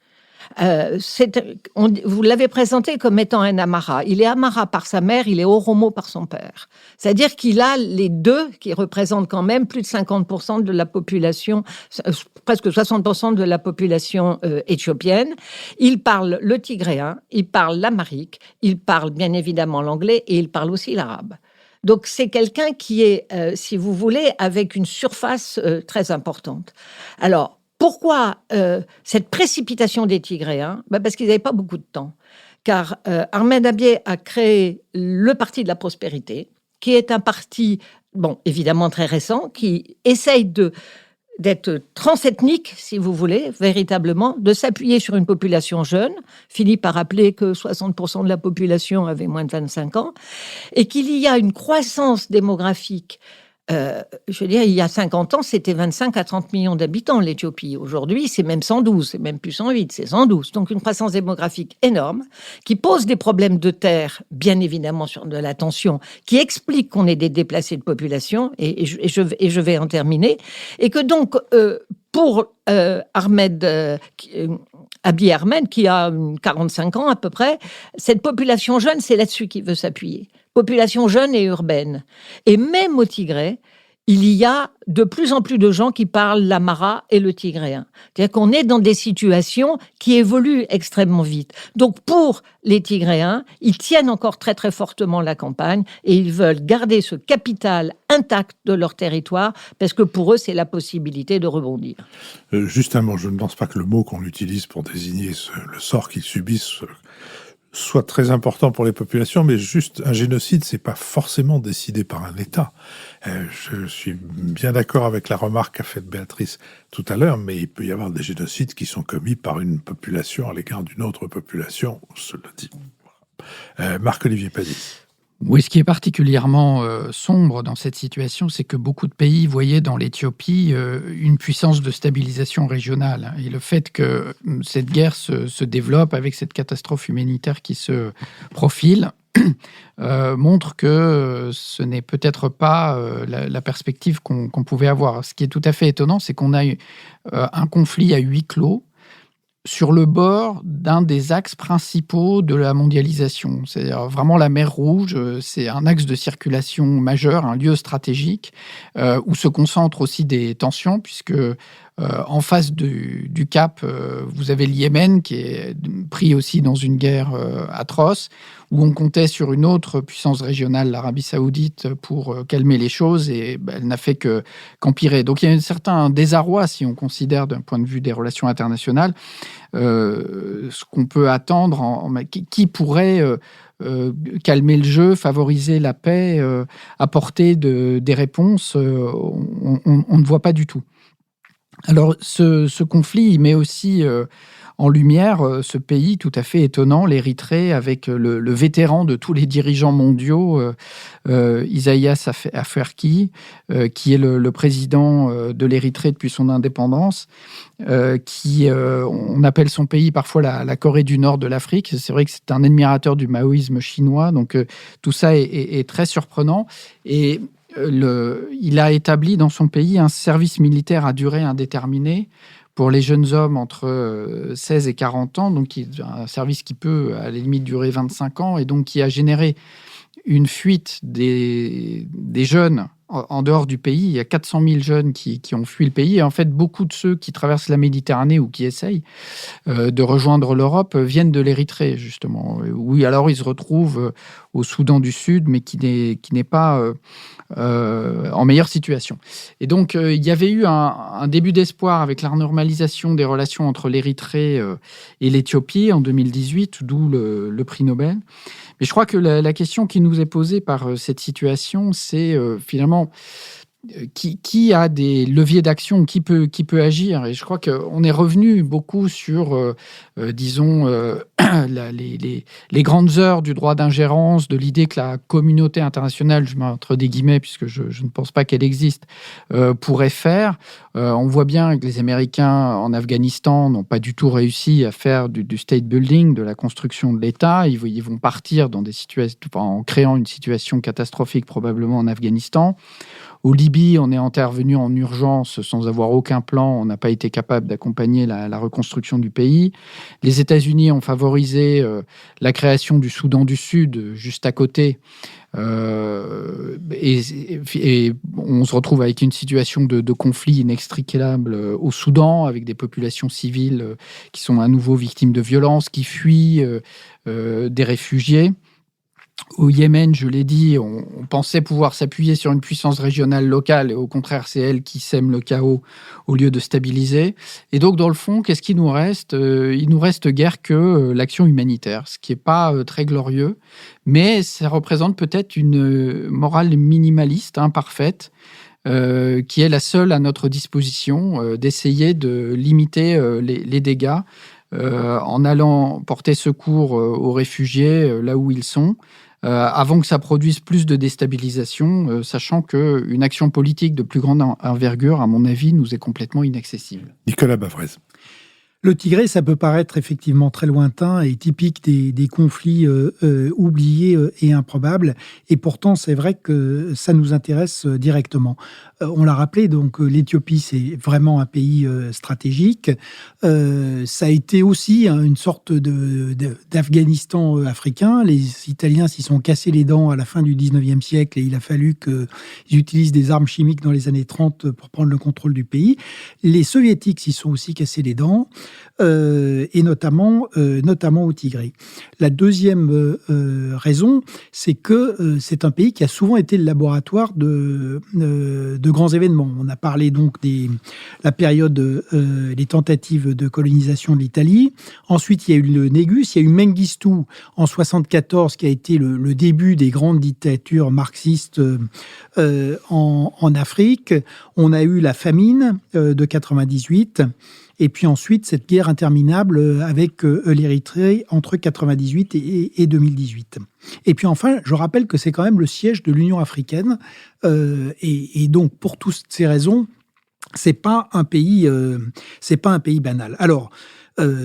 Vous l'avez présenté comme étant un Amhara. Il est Amhara par sa mère, il est Oromo par son père. C'est-à-dire qu'il a les deux qui représentent quand même plus de 50% de la population, presque 60% de la population éthiopienne. Il parle le tigréen, il parle l'amharique, il parle bien évidemment l'anglais et il parle aussi l'arabe. Donc, c'est quelqu'un qui est, si vous voulez, avec une surface très importante. Alors, pourquoi cette précipitation des Tigréens? Parce qu'ils n'avaient pas beaucoup de temps. Car Ahmed Abiy a créé le Parti de la Prospérité, qui est un parti, évidemment très récent, qui essaye d'être transethnique, si vous voulez, véritablement, de s'appuyer sur une population jeune, finit par rappeler que 60% de la population avait moins de 25 ans, et qu'il y a une croissance démographique. Je veux dire, il y a 50 ans, c'était 25 à 30 millions d'habitants, l'Éthiopie. Aujourd'hui, c'est même 112, c'est même plus 108, c'est 112. Donc, une croissance démographique énorme, qui pose des problèmes de terre, bien évidemment, sur de la tension, qui explique qu'on ait des déplacés de population, et je vais en terminer, et que donc, pour Abiy Ahmed, qui a 45 ans à peu près, cette population jeune, c'est là-dessus qu'il veut s'appuyer. Population jeune et urbaine. Et même au Tigré, il y a de plus en plus de gens qui parlent l'amhara et le tigréen. C'est-à-dire qu'on est dans des situations qui évoluent extrêmement vite. Donc pour les Tigréens, ils tiennent encore très très fortement la campagne et ils veulent garder ce capital intact de leur territoire parce que pour eux, c'est la possibilité de rebondir. Juste un mot, je ne pense pas que le mot qu'on utilise pour désigner le sort qu'ils subissent soit très important pour les populations, mais juste un génocide, c'est pas forcément décidé par un État. Je suis bien d'accord avec la remarque qu'a faite Béatrice tout à l'heure, mais il peut y avoir des génocides qui sont commis par une population à l'égard d'une autre population, cela dit. Marc-Olivier Padis. Oui, ce qui est particulièrement sombre dans cette situation, c'est que beaucoup de pays voyaient dans l'Éthiopie une puissance de stabilisation régionale. Et le fait que cette guerre se développe avec cette catastrophe humanitaire qui se profile montre que ce n'est peut-être pas la perspective qu'on pouvait avoir. Ce qui est tout à fait étonnant, c'est qu'on a eu un conflit à huis clos sur le bord d'un des axes principaux de la mondialisation. C'est-à-dire vraiment la mer Rouge, c'est un axe de circulation majeur, un lieu stratégique, où se concentrent aussi des tensions, puisque en face du Cap, vous avez le Yémen, qui est pris aussi dans une guerre atroce, où on comptait sur une autre puissance régionale, l'Arabie Saoudite, pour calmer les choses, et elle n'a fait qu'empirer. Donc il y a un certain désarroi, si on considère d'un point de vue des relations internationales, ce qu'on peut attendre, qui pourrait calmer le jeu, favoriser la paix, apporter des réponses, on ne voit pas du tout. Alors, ce conflit, il met aussi en lumière ce pays tout à fait étonnant, l'Érythrée, avec le vétéran de tous les dirigeants mondiaux, Isaias Afwerki, qui est le président de l'Érythrée depuis son indépendance, on appelle son pays parfois la Corée du Nord de l'Afrique. C'est vrai que c'est un admirateur du maoïsme chinois, donc tout ça est très surprenant. Et il a établi dans son pays un service militaire à durée indéterminée pour les jeunes hommes entre 16 et 40 ans, donc un service qui peut à la limite durer 25 ans, et donc qui a généré une fuite des jeunes en dehors du pays. Il y a 400 000 jeunes qui ont fui le pays. Et en fait, beaucoup de ceux qui traversent la Méditerranée ou qui essayent de rejoindre l'Europe viennent de l'Érythrée, justement. Oui, alors ils se retrouvent au Soudan du Sud, mais qui n'est pas en meilleure situation. Et donc, il y avait eu un début d'espoir avec la normalisation des relations entre l'Érythrée et l'Éthiopie en 2018, d'où le prix Nobel. Mais je crois que la question qui nous est posée par cette situation, c'est finalement qui a des leviers d'action, qui peut agir. Et je crois qu'on est revenu beaucoup sur, disons, les grandes heures du droit d'ingérence, de l'idée que la communauté internationale, je mets entre des guillemets puisque je ne pense pas qu'elle existe, pourrait faire. On voit bien que les Américains en Afghanistan n'ont pas du tout réussi à faire du state building, de la construction de l'État. Ils vont partir dans des situations, en créant une situation catastrophique probablement en Afghanistan. Au Libye, on est intervenu en urgence sans avoir aucun plan. On n'a pas été capable d'accompagner la reconstruction du pays. Les États-Unis ont favorisé la création du Soudan du Sud, juste à côté. Et on se retrouve avec une situation de conflit inextricable au Soudan, avec des populations civiles qui sont à nouveau victimes de violences, qui fuient des réfugiés. Au Yémen, je l'ai dit, on pensait pouvoir s'appuyer sur une puissance régionale locale, et au contraire, c'est elle qui sème le chaos au lieu de stabiliser. Et donc, dans le fond, qu'est-ce qui nous reste ? Il nous reste guère que l'action humanitaire, ce qui n'est pas très glorieux, mais ça représente peut-être une morale minimaliste, imparfaite, qui est la seule à notre disposition, d'essayer de limiter les dégâts en allant porter secours aux réfugiés là où ils sont, avant que ça produise plus de déstabilisation, sachant qu'une action politique de plus grande envergure, à mon avis, nous est complètement inaccessible. Nicolas Bavrez. Le Tigré, ça peut paraître effectivement très lointain et typique des conflits oubliés et improbables. Et pourtant, c'est vrai que ça nous intéresse directement. On l'a rappelé, donc l'Éthiopie, c'est vraiment un pays stratégique. Ça a été aussi une sorte d'Afghanistan africain. Les Italiens s'y sont cassés les dents à la fin du 19e siècle et il a fallu qu'ils utilisent des armes chimiques dans les années 30 pour prendre le contrôle du pays. Les Soviétiques s'y sont aussi cassés les dents. Et notamment au Tigré. La deuxième raison, c'est que c'est un pays qui a souvent été le laboratoire de grands événements. On a parlé donc la période des tentatives de colonisation de l'Italie. Ensuite, il y a eu le Négus, il y a eu Mengistu en 1974 qui a été le début des grandes dictatures marxistes en Afrique. On a eu la famine de 1998. Et puis ensuite, cette guerre interminable avec l'Érythrée entre 1998 et 2018. Et puis enfin, je rappelle que c'est quand même le siège de l'Union africaine. Et donc, pour toutes ces raisons, c'est pas un pays banal. Alors,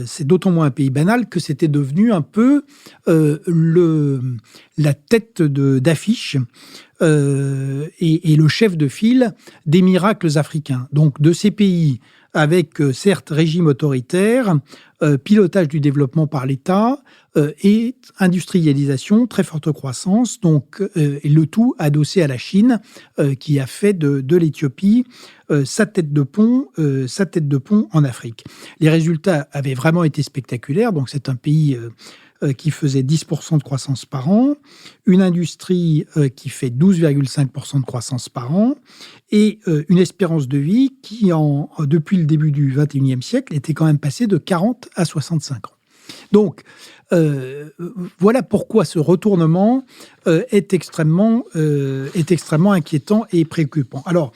c'est d'autant moins un pays banal que c'était devenu un peu la tête d'affiche et le chef de file des miracles africains. Donc, de ces pays avec certes régime autoritaire, pilotage du développement par l'État et industrialisation, très forte croissance, donc le tout adossé à la Chine, qui a fait de l'Éthiopie sa tête de pont en Afrique. Les résultats avaient vraiment été spectaculaires, donc c'est un pays qui faisait 10% de croissance par an, une industrie qui fait 12,5% de croissance par an, et une espérance de vie qui, depuis le début du XXIe siècle, était quand même passée de 40 à 65 ans. Donc, voilà pourquoi ce retournement est extrêmement inquiétant et préoccupant. Alors,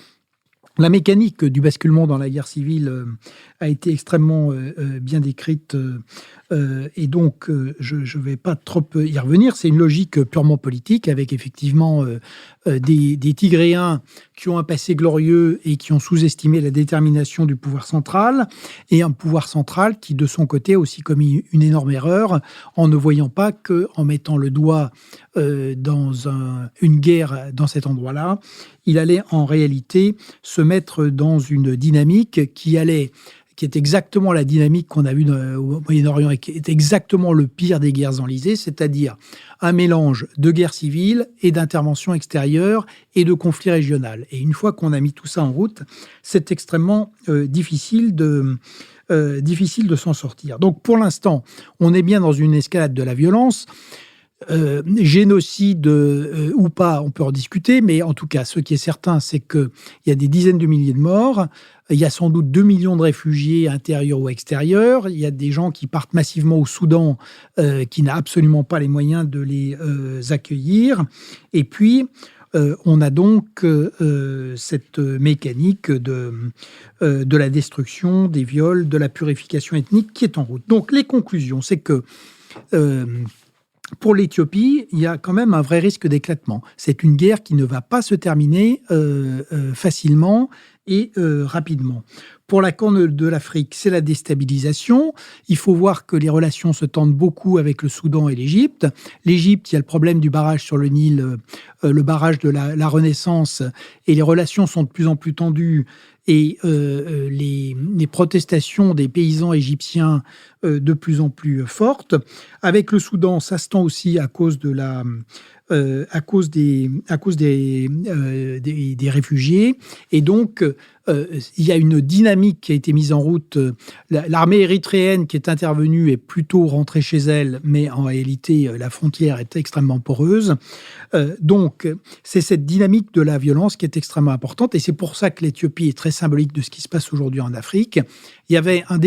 la mécanique du basculement dans la guerre civile a été extrêmement bien décrite et donc je ne vais pas trop y revenir. C'est une logique purement politique avec effectivement des Tigréens qui ont un passé glorieux et qui ont sous-estimé la détermination du pouvoir central et un pouvoir central qui, de son côté, a aussi commis une énorme erreur en ne voyant pas qu'en mettant le doigt dans une guerre dans cet endroit-là, il allait en réalité se mettre dans une dynamique qui est exactement la dynamique qu'on a vue au Moyen-Orient et qui est exactement le pire des guerres enlisées, c'est-à-dire un mélange de guerre civile et d'intervention extérieure et de conflit régional. Et une fois qu'on a mis tout ça en route, c'est extrêmement difficile de s'en sortir. Donc pour l'instant, on est bien dans une escalade de la violence. Génocide ou pas, on peut en discuter, mais en tout cas, ce qui est certain, c'est qu'il y a des dizaines de milliers de morts, il y a sans doute 2 millions de réfugiés intérieurs ou extérieurs, il y a des gens qui partent massivement au Soudan, qui n'a absolument pas les moyens de les accueillir, et puis on a donc cette mécanique de la destruction, des viols, de la purification ethnique qui est en route. Donc les conclusions, c'est que pour l'Éthiopie, il y a quand même un vrai risque d'éclatement. C'est une guerre qui ne va pas se terminer facilement et rapidement. Pour la Corne de l'Afrique, c'est la déstabilisation. Il faut voir que les relations se tendent beaucoup avec le Soudan et l'Égypte. L'Égypte, il y a le problème du barrage sur le Nil, le barrage de la Renaissance, et les relations sont de plus en plus tendues. Et les protestations des paysans égyptiens de plus en plus fortes. Avec le Soudan, ça se tend aussi à cause des réfugiés. Et donc, il y a une dynamique qui a été mise en route. L'armée érythréenne qui est intervenue est plutôt rentrée chez elle, mais en réalité, la frontière est extrêmement poreuse. Donc, c'est cette dynamique de la violence qui est extrêmement importante. Et c'est pour ça que l'Éthiopie est très symbolique de ce qui se passe aujourd'hui en Afrique. Il y avait un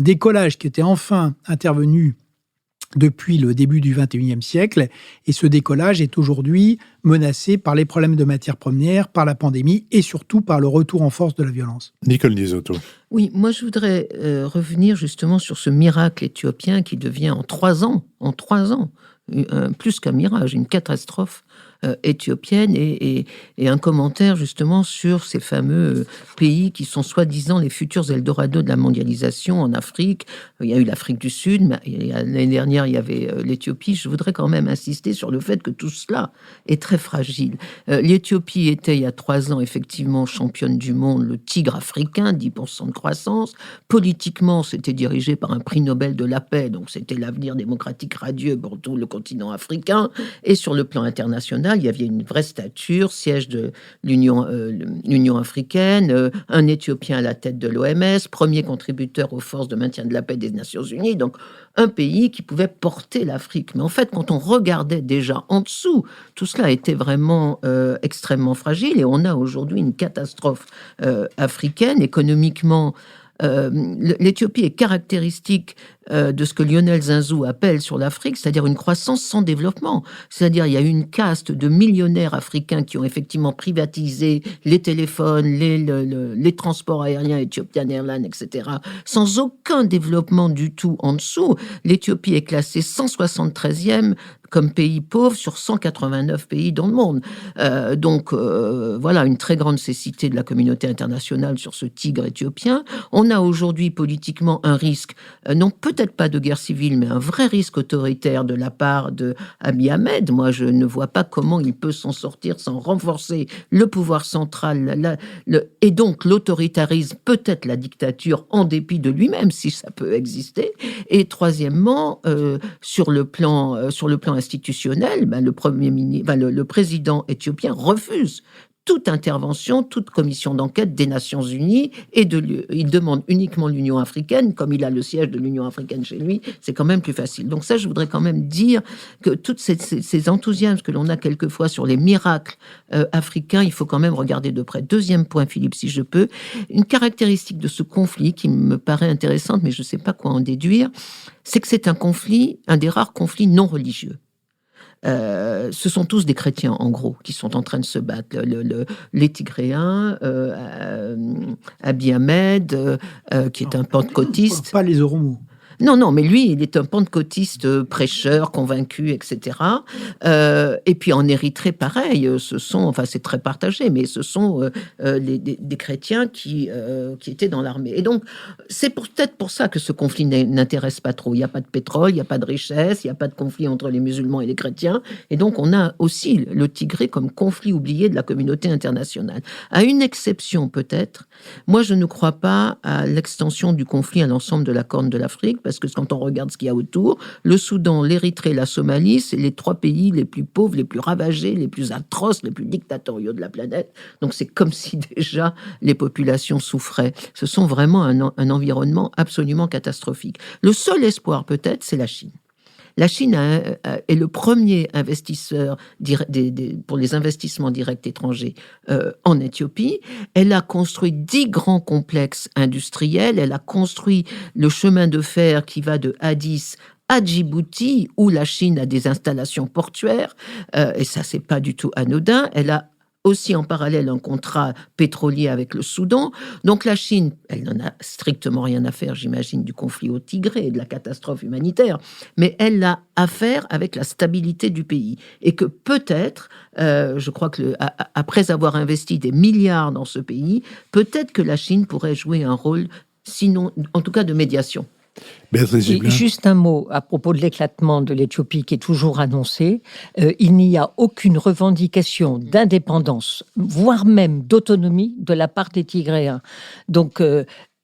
décollage qui était enfin intervenu depuis le début du XXIe siècle. Et ce décollage est aujourd'hui menacé par les problèmes de matières premières, par la pandémie et surtout par le retour en force de la violence. Nicole Niesotto. Oui, moi je voudrais revenir justement sur ce miracle éthiopien qui devient en 3 ans, plus qu'un mirage, une catastrophe éthiopienne et un commentaire justement sur ces fameux pays qui sont soi-disant les futurs Eldorado de la mondialisation en Afrique. Il y a eu l'Afrique du Sud, mais l'année dernière il y avait l'Éthiopie. Je voudrais quand même insister sur le fait que tout cela est très fragile. L'Éthiopie était il y a 3 ans effectivement championne du monde, le tigre africain, 10% de croissance. Politiquement, c'était dirigé par un prix Nobel de la paix, donc c'était l'avenir démocratique radieux pour tout le continent africain. Et sur le plan international, il y avait une vraie stature, siège de l'Union africaine, un Éthiopien à la tête de l'OMS, premier contributeur aux forces de maintien de la paix des Nations Unies, donc un pays qui pouvait porter l'Afrique. Mais en fait, quand on regardait déjà en dessous, tout cela était vraiment extrêmement fragile et on a aujourd'hui une catastrophe africaine économiquement. L'Éthiopie est caractéristique de ce que Lionel Zinsou appelle sur l'Afrique, c'est-à-dire une croissance sans développement. C'est-à-dire il y a une caste de millionnaires africains qui ont effectivement privatisé les téléphones, les transports aériens, Ethiopian Airlines, etc., sans aucun développement du tout en dessous. L'Éthiopie est classée 173e comme pays pauvre sur 189 pays dans le monde. Donc, voilà, une très grande cécité de la communauté internationale sur ce tigre éthiopien. On a aujourd'hui politiquement un risque, non peut-être peut-être pas de guerre civile, mais un vrai risque autoritaire de la part de Abiy Ahmed. Moi, je ne vois pas comment il peut s'en sortir sans renforcer le pouvoir central et donc l'autoritarisme, peut-être la dictature en dépit de lui-même, si ça peut exister. Et troisièmement, sur le plan institutionnel, le président éthiopien refuse toute intervention, toute commission d'enquête des Nations Unies il demande uniquement l'Union africaine. Comme il a le siège de l'Union africaine chez lui, c'est quand même plus facile. Donc ça, je voudrais quand même dire que tous ces enthousiasmes que l'on a quelquefois sur les miracles africains, il faut quand même regarder de près. Deuxième point, Philippe, si je peux, une caractéristique de ce conflit qui me paraît intéressante, mais je ne sais pas quoi en déduire, c'est que c'est un des rares conflits non religieux. Ce sont tous des chrétiens, en gros, qui sont en train de se battre. Les Tigréens, Abiy Ahmed, qui est un pentecôtiste. Pas les Oromos. Non, mais lui, il est un pentecôtiste prêcheur, convaincu, etc. Et puis en Érythrée, pareil, c'est très partagé, mais ce sont des chrétiens qui étaient dans l'armée. Et donc, c'est peut-être pour ça que ce conflit n'intéresse pas trop. Il n'y a pas de pétrole, il n'y a pas de richesse, il n'y a pas de conflit entre les musulmans et les chrétiens. Et donc, on a aussi le Tigré comme conflit oublié de la communauté internationale. À une exception, peut-être, moi, je ne crois pas à l'extension du conflit à l'ensemble de la Corne de l'Afrique, parce que quand on regarde ce qu'il y a autour, le Soudan, l'Érythrée, la Somalie, c'est les 3 pays les plus pauvres, les plus ravagés, les plus atroces, les plus dictatoriaux de la planète. Donc c'est comme si déjà les populations souffraient. Ce sont vraiment un environnement absolument catastrophique. Le seul espoir peut-être, c'est la Chine. La Chine est le premier investisseur pour les investissements directs étrangers en Éthiopie. Elle a construit 10 grands complexes industriels. Elle a construit le chemin de fer qui va de Addis à Djibouti, où la Chine a des installations portuaires. Et ça, c'est pas du tout anodin. Elle a aussi en parallèle un contrat pétrolier avec le Soudan. Donc la Chine, elle n'en a strictement rien à faire, j'imagine, du conflit au Tigré et de la catastrophe humanitaire, mais elle a affaire avec la stabilité du pays. Et que peut-être, je crois que après avoir investi des milliards dans ce pays, peut-être que la Chine pourrait jouer un rôle, sinon, en tout cas, de médiation. Juste un mot à propos de l'éclatement de l'Éthiopie qui est toujours annoncé. Il n'y a aucune revendication d'indépendance, voire même d'autonomie de la part des Tigréens. Donc,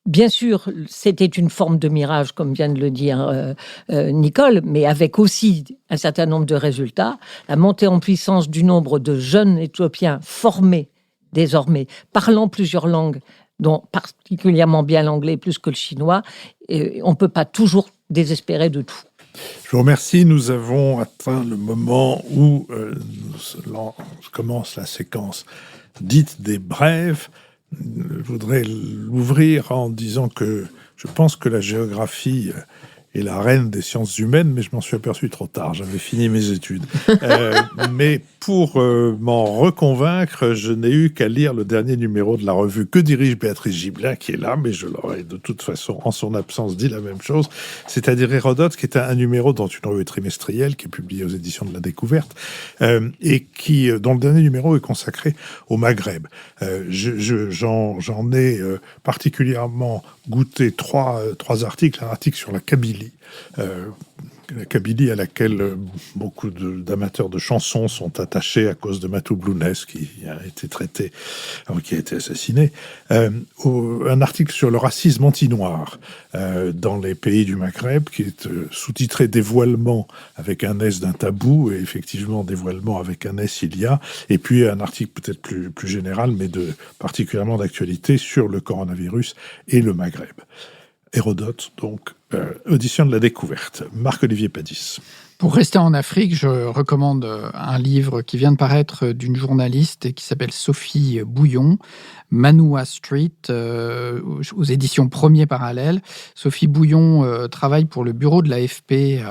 bien sûr, c'était une forme de mirage, comme vient de le dire Nicole, mais avec aussi un certain nombre de résultats. La montée en puissance du nombre de jeunes Éthiopiens formés désormais, parlant plusieurs langues, dont particulièrement bien l'anglais plus que le chinois, et on ne peut pas toujours désespérer de tout. Je vous remercie. Nous avons atteint le moment où commence la séquence dite des brèves. Je voudrais l'ouvrir en disant que je pense que la géographie est la reine des sciences humaines, mais je m'en suis aperçu trop tard. J'avais fini mes études. Mais pour m'en reconvaincre, je n'ai eu qu'à lire le dernier numéro de la revue Que dirige Béatrice Gibelin, qui est là, mais je l'aurais de toute façon, en son absence, dit la même chose, c'est-à-dire Hérodote, qui est un numéro dans une revue trimestrielle qui est publiée aux éditions de la Découverte, et dont le dernier numéro est consacré au Maghreb. J'en ai particulièrement goûté trois articles. Un article sur la Kabylie, la Kabylie à laquelle beaucoup d'amateurs de chansons sont attachés à cause de Matou Blounès, qui a été traité, qui a été assassiné. Un article sur le racisme anti-noir dans les pays du Maghreb, qui est sous-titré « Dévoilement avec un S d'un tabou », et effectivement, dévoilement avec un S il y a. Et puis un article peut-être plus général, mais particulièrement d'actualité, sur le coronavirus et le Maghreb. Hérodote, donc, audition de la Découverte. Marc-Olivier Padis. Pour rester en Afrique, je recommande un livre qui vient de paraître d'une journaliste qui s'appelle Sophie Bouillon, Manoua Street, aux éditions Premier Parallèle. Sophie Bouillon travaille pour le bureau de l'AFP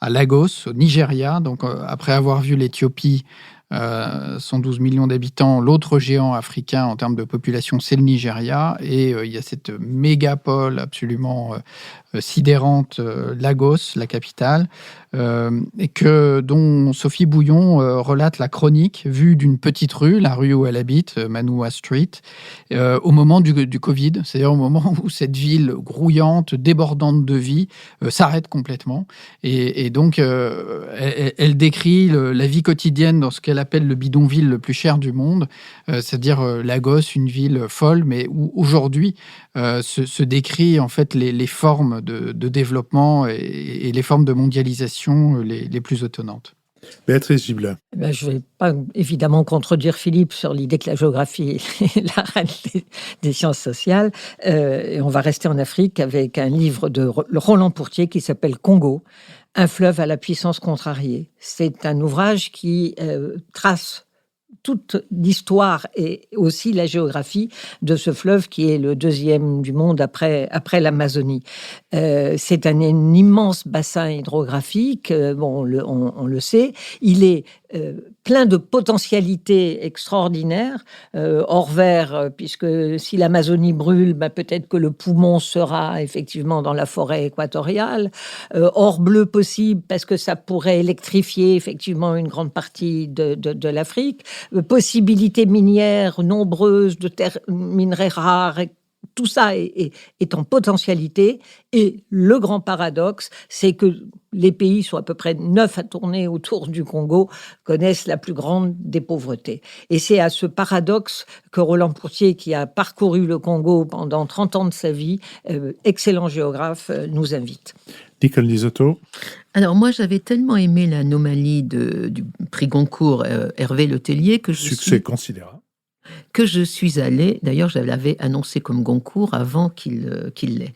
à Lagos, au Nigeria. Donc, après avoir vu l'Éthiopie, 112 millions d'habitants, l'autre géant africain en termes de population, c'est le Nigeria. Et il y a cette mégapole absolument sidérante, Lagos, la capitale, et dont Sophie Bouillon relate la chronique vue d'une petite rue, la rue où elle habite, Manoa Street, au moment du Covid, c'est-à-dire au moment où cette ville grouillante, débordante de vie, s'arrête complètement. Et donc, elle décrit la vie quotidienne dans ce qu'elle appelle le bidonville le plus cher du monde, c'est-à-dire Lagos, une ville folle, mais où aujourd'hui se décrit en fait les formes de développement et les formes de mondialisation les plus étonnantes. Béatrice Gibelin. Je ne vais pas évidemment contredire Philippe sur l'idée que la géographie est la reine des sciences sociales. Et on va rester en Afrique avec un livre de Roland Pourtier qui s'appelle Congo, un fleuve à la puissance contrariée. C'est un ouvrage qui trace toute l'histoire et aussi la géographie de ce fleuve qui est le deuxième du monde après l'Amazonie. C'est un immense bassin hydrographique, on le sait. Il est plein de potentialités extraordinaires. Or vert, puisque si l'Amazonie brûle, peut-être que le poumon sera effectivement dans la forêt équatoriale. Or bleu possible, parce que ça pourrait électrifier effectivement une grande partie de l'Afrique. Possibilités minières nombreuses, de minerais rares, tout ça est en potentialité. Et le grand paradoxe, c'est que les pays, soit à peu près 9 à tourner autour du Congo, connaissent la plus grande des pauvretés. Et c'est à ce paradoxe que Roland Pourtier, qui a parcouru le Congo pendant 30 ans de sa vie, excellent géographe, nous invite. Nicole Lisoto. Alors moi, j'avais tellement aimé l'anomalie du prix Goncourt Hervé Letellier Succès considérable. Que je suis allée, d'ailleurs je l'avais annoncé comme Goncourt avant qu'il l'ait.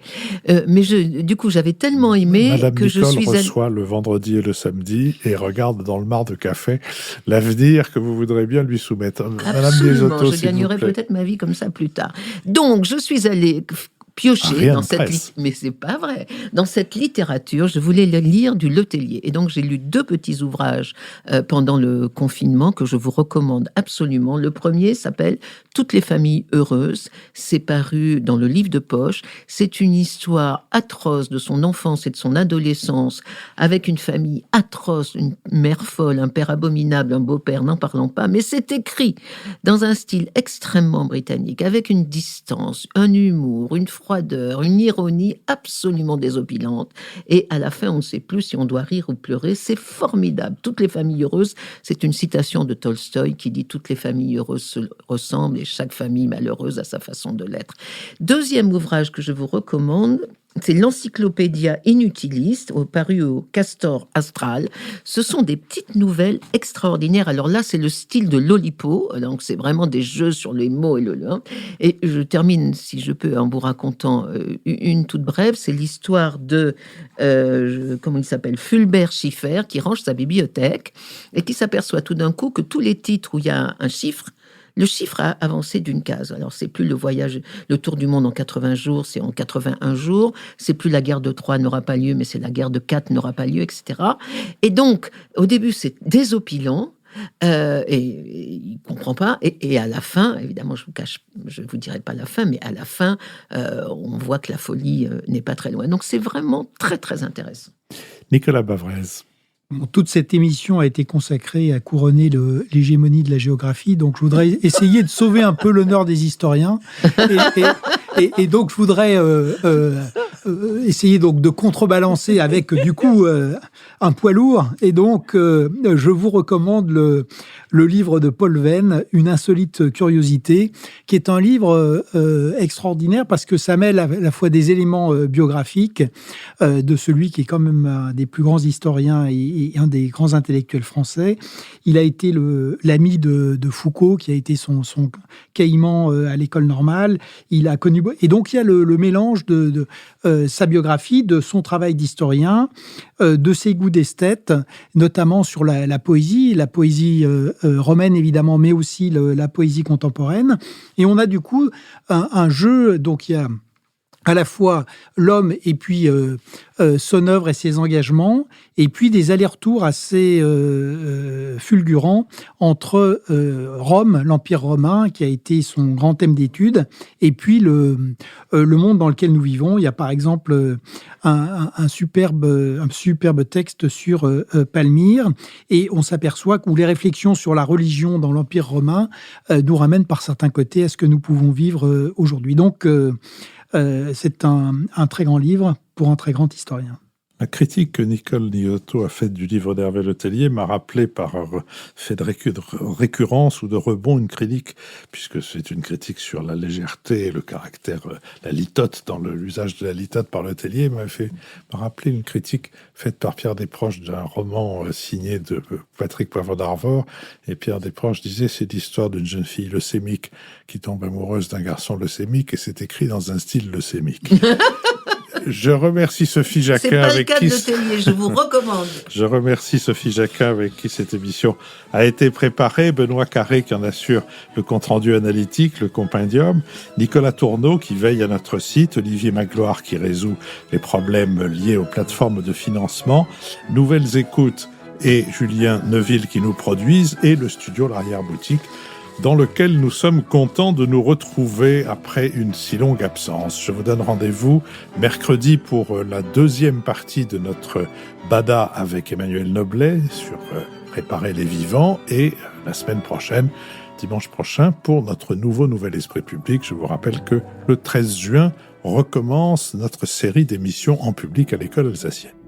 Mais du coup j'avais tellement aimé Madame que Nicole je suis reçoit le vendredi et le samedi et regarde dans le mar de café l'avenir que vous voudrez bien lui soumettre. Madame Lisoto, je gagnerai peut-être ma vie comme ça plus tard. Donc je suis allée piocher dans cette mais c'est pas vrai. Dans cette littérature, je voulais lire du Letellier. Et donc, j'ai lu 2 petits ouvrages pendant le confinement que je vous recommande absolument. Le premier s'appelle « Toutes les familles heureuses ». C'est paru dans le livre de poche. C'est une histoire atroce de son enfance et de son adolescence avec une famille atroce, une mère folle, un père abominable, un beau-père, n'en parlons pas. Mais c'est écrit dans un style extrêmement britannique, avec une distance, un humour, une froideur, une ironie absolument désopilante. Et à la fin, on ne sait plus si on doit rire ou pleurer. C'est formidable. Toutes les familles heureuses, c'est une citation de Tolstoï qui dit « Toutes les familles heureuses se ressemblent et chaque famille malheureuse a sa façon de l'être ». Deuxième ouvrage que je vous recommande, c'est l'Encyclopédia Inutiliste, paru au Castor Astral. Ce sont des petites nouvelles extraordinaires. Alors là, c'est le style de l'Oulipo, donc c'est vraiment des jeux sur les mots et le lin. Et je termine, si je peux, en vous racontant une toute brève. C'est l'histoire de, comment il s'appelle, Fulbert Schiffer, qui range sa bibliothèque et qui s'aperçoit tout d'un coup que tous les titres où il y a un chiffre, le chiffre a avancé d'une case. Alors, c'est plus le voyage, le tour du monde en 80 jours, c'est en 81 jours. C'est plus la guerre de Troie n'aura pas lieu, mais c'est la guerre de 4 n'aura pas lieu, etc. Et donc, au début, c'est désopilant. Et il comprend pas. Et à la fin, évidemment, je vous dirai pas la fin, mais à la fin, on voit que la folie n'est pas très loin. Donc, c'est vraiment très, très intéressant. Nicolas Bavrez. Toute cette émission a été consacrée à couronner l'hégémonie de la géographie, donc je voudrais essayer de sauver un peu l'honneur des historiens. Et donc je voudrais essayer donc de contrebalancer avec du coup un poids lourd. Et donc je vous recommande le livre de Paul Venn, Une insolite curiosité, qui est un livre extraordinaire parce que ça mêle à la fois des éléments biographiques de celui qui est quand même un des plus grands historiens et un des grands intellectuels français. Il a été l'ami de Foucault, qui a été son caïman à l'école normale. Il a connu, et donc il y a le mélange de sa biographie, de son travail d'historien, de ses goûts d'esthète, notamment sur la poésie romaine évidemment, mais aussi la poésie contemporaine. Et on a du coup un jeu, donc il y a à la fois l'homme et puis son œuvre et ses engagements, et puis des allers-retours assez fulgurants entre Rome, l'Empire romain, qui a été son grand thème d'étude, et puis le monde dans lequel nous vivons. Il y a par exemple un superbe texte sur Palmyre, et on s'aperçoit que les réflexions sur la religion dans l'Empire romain nous ramènent par certains côtés à ce que nous pouvons vivre aujourd'hui. Donc, c'est un très grand livre pour un très grand historien. La critique que Nicole Nyotto a faite du livre d'Hervé Letellier m'a rappelé par fait de récurrence ou de rebond une critique, puisque c'est une critique sur la légèreté et le caractère, la litote, dans l'usage de la litote par Letellier, m'a rappelé une critique faite par Pierre Desproges d'un roman signé de Patrick Poivre d'Arvor. Et Pierre Desproges disait, c'est l'histoire d'une jeune fille leucémique qui tombe amoureuse d'un garçon leucémique, et c'est écrit dans un style leucémique. Je remercie Sophie Jacquin, avec qui je vous recommande. Je remercie Sophie Jacquin, avec qui cette émission a été préparée, Benoît Carré qui en assure le compte-rendu analytique, le compendium, Nicolas Tourneau qui veille à notre site, Olivier Magloire qui résout les problèmes liés aux plateformes de financement, Nouvelles Écoutes et Julien Neuville qui nous produisent, et le studio L'Arrière-Boutique, dans lequel nous sommes contents de nous retrouver après une si longue absence. Je vous donne rendez-vous mercredi pour la deuxième partie de notre Bada avec Emmanuel Noblet sur Préparer les vivants, et la semaine prochaine, dimanche prochain, pour notre Nouvel Esprit public. Je vous rappelle que le 13 juin recommence notre série d'émissions en public à l'école alsacienne.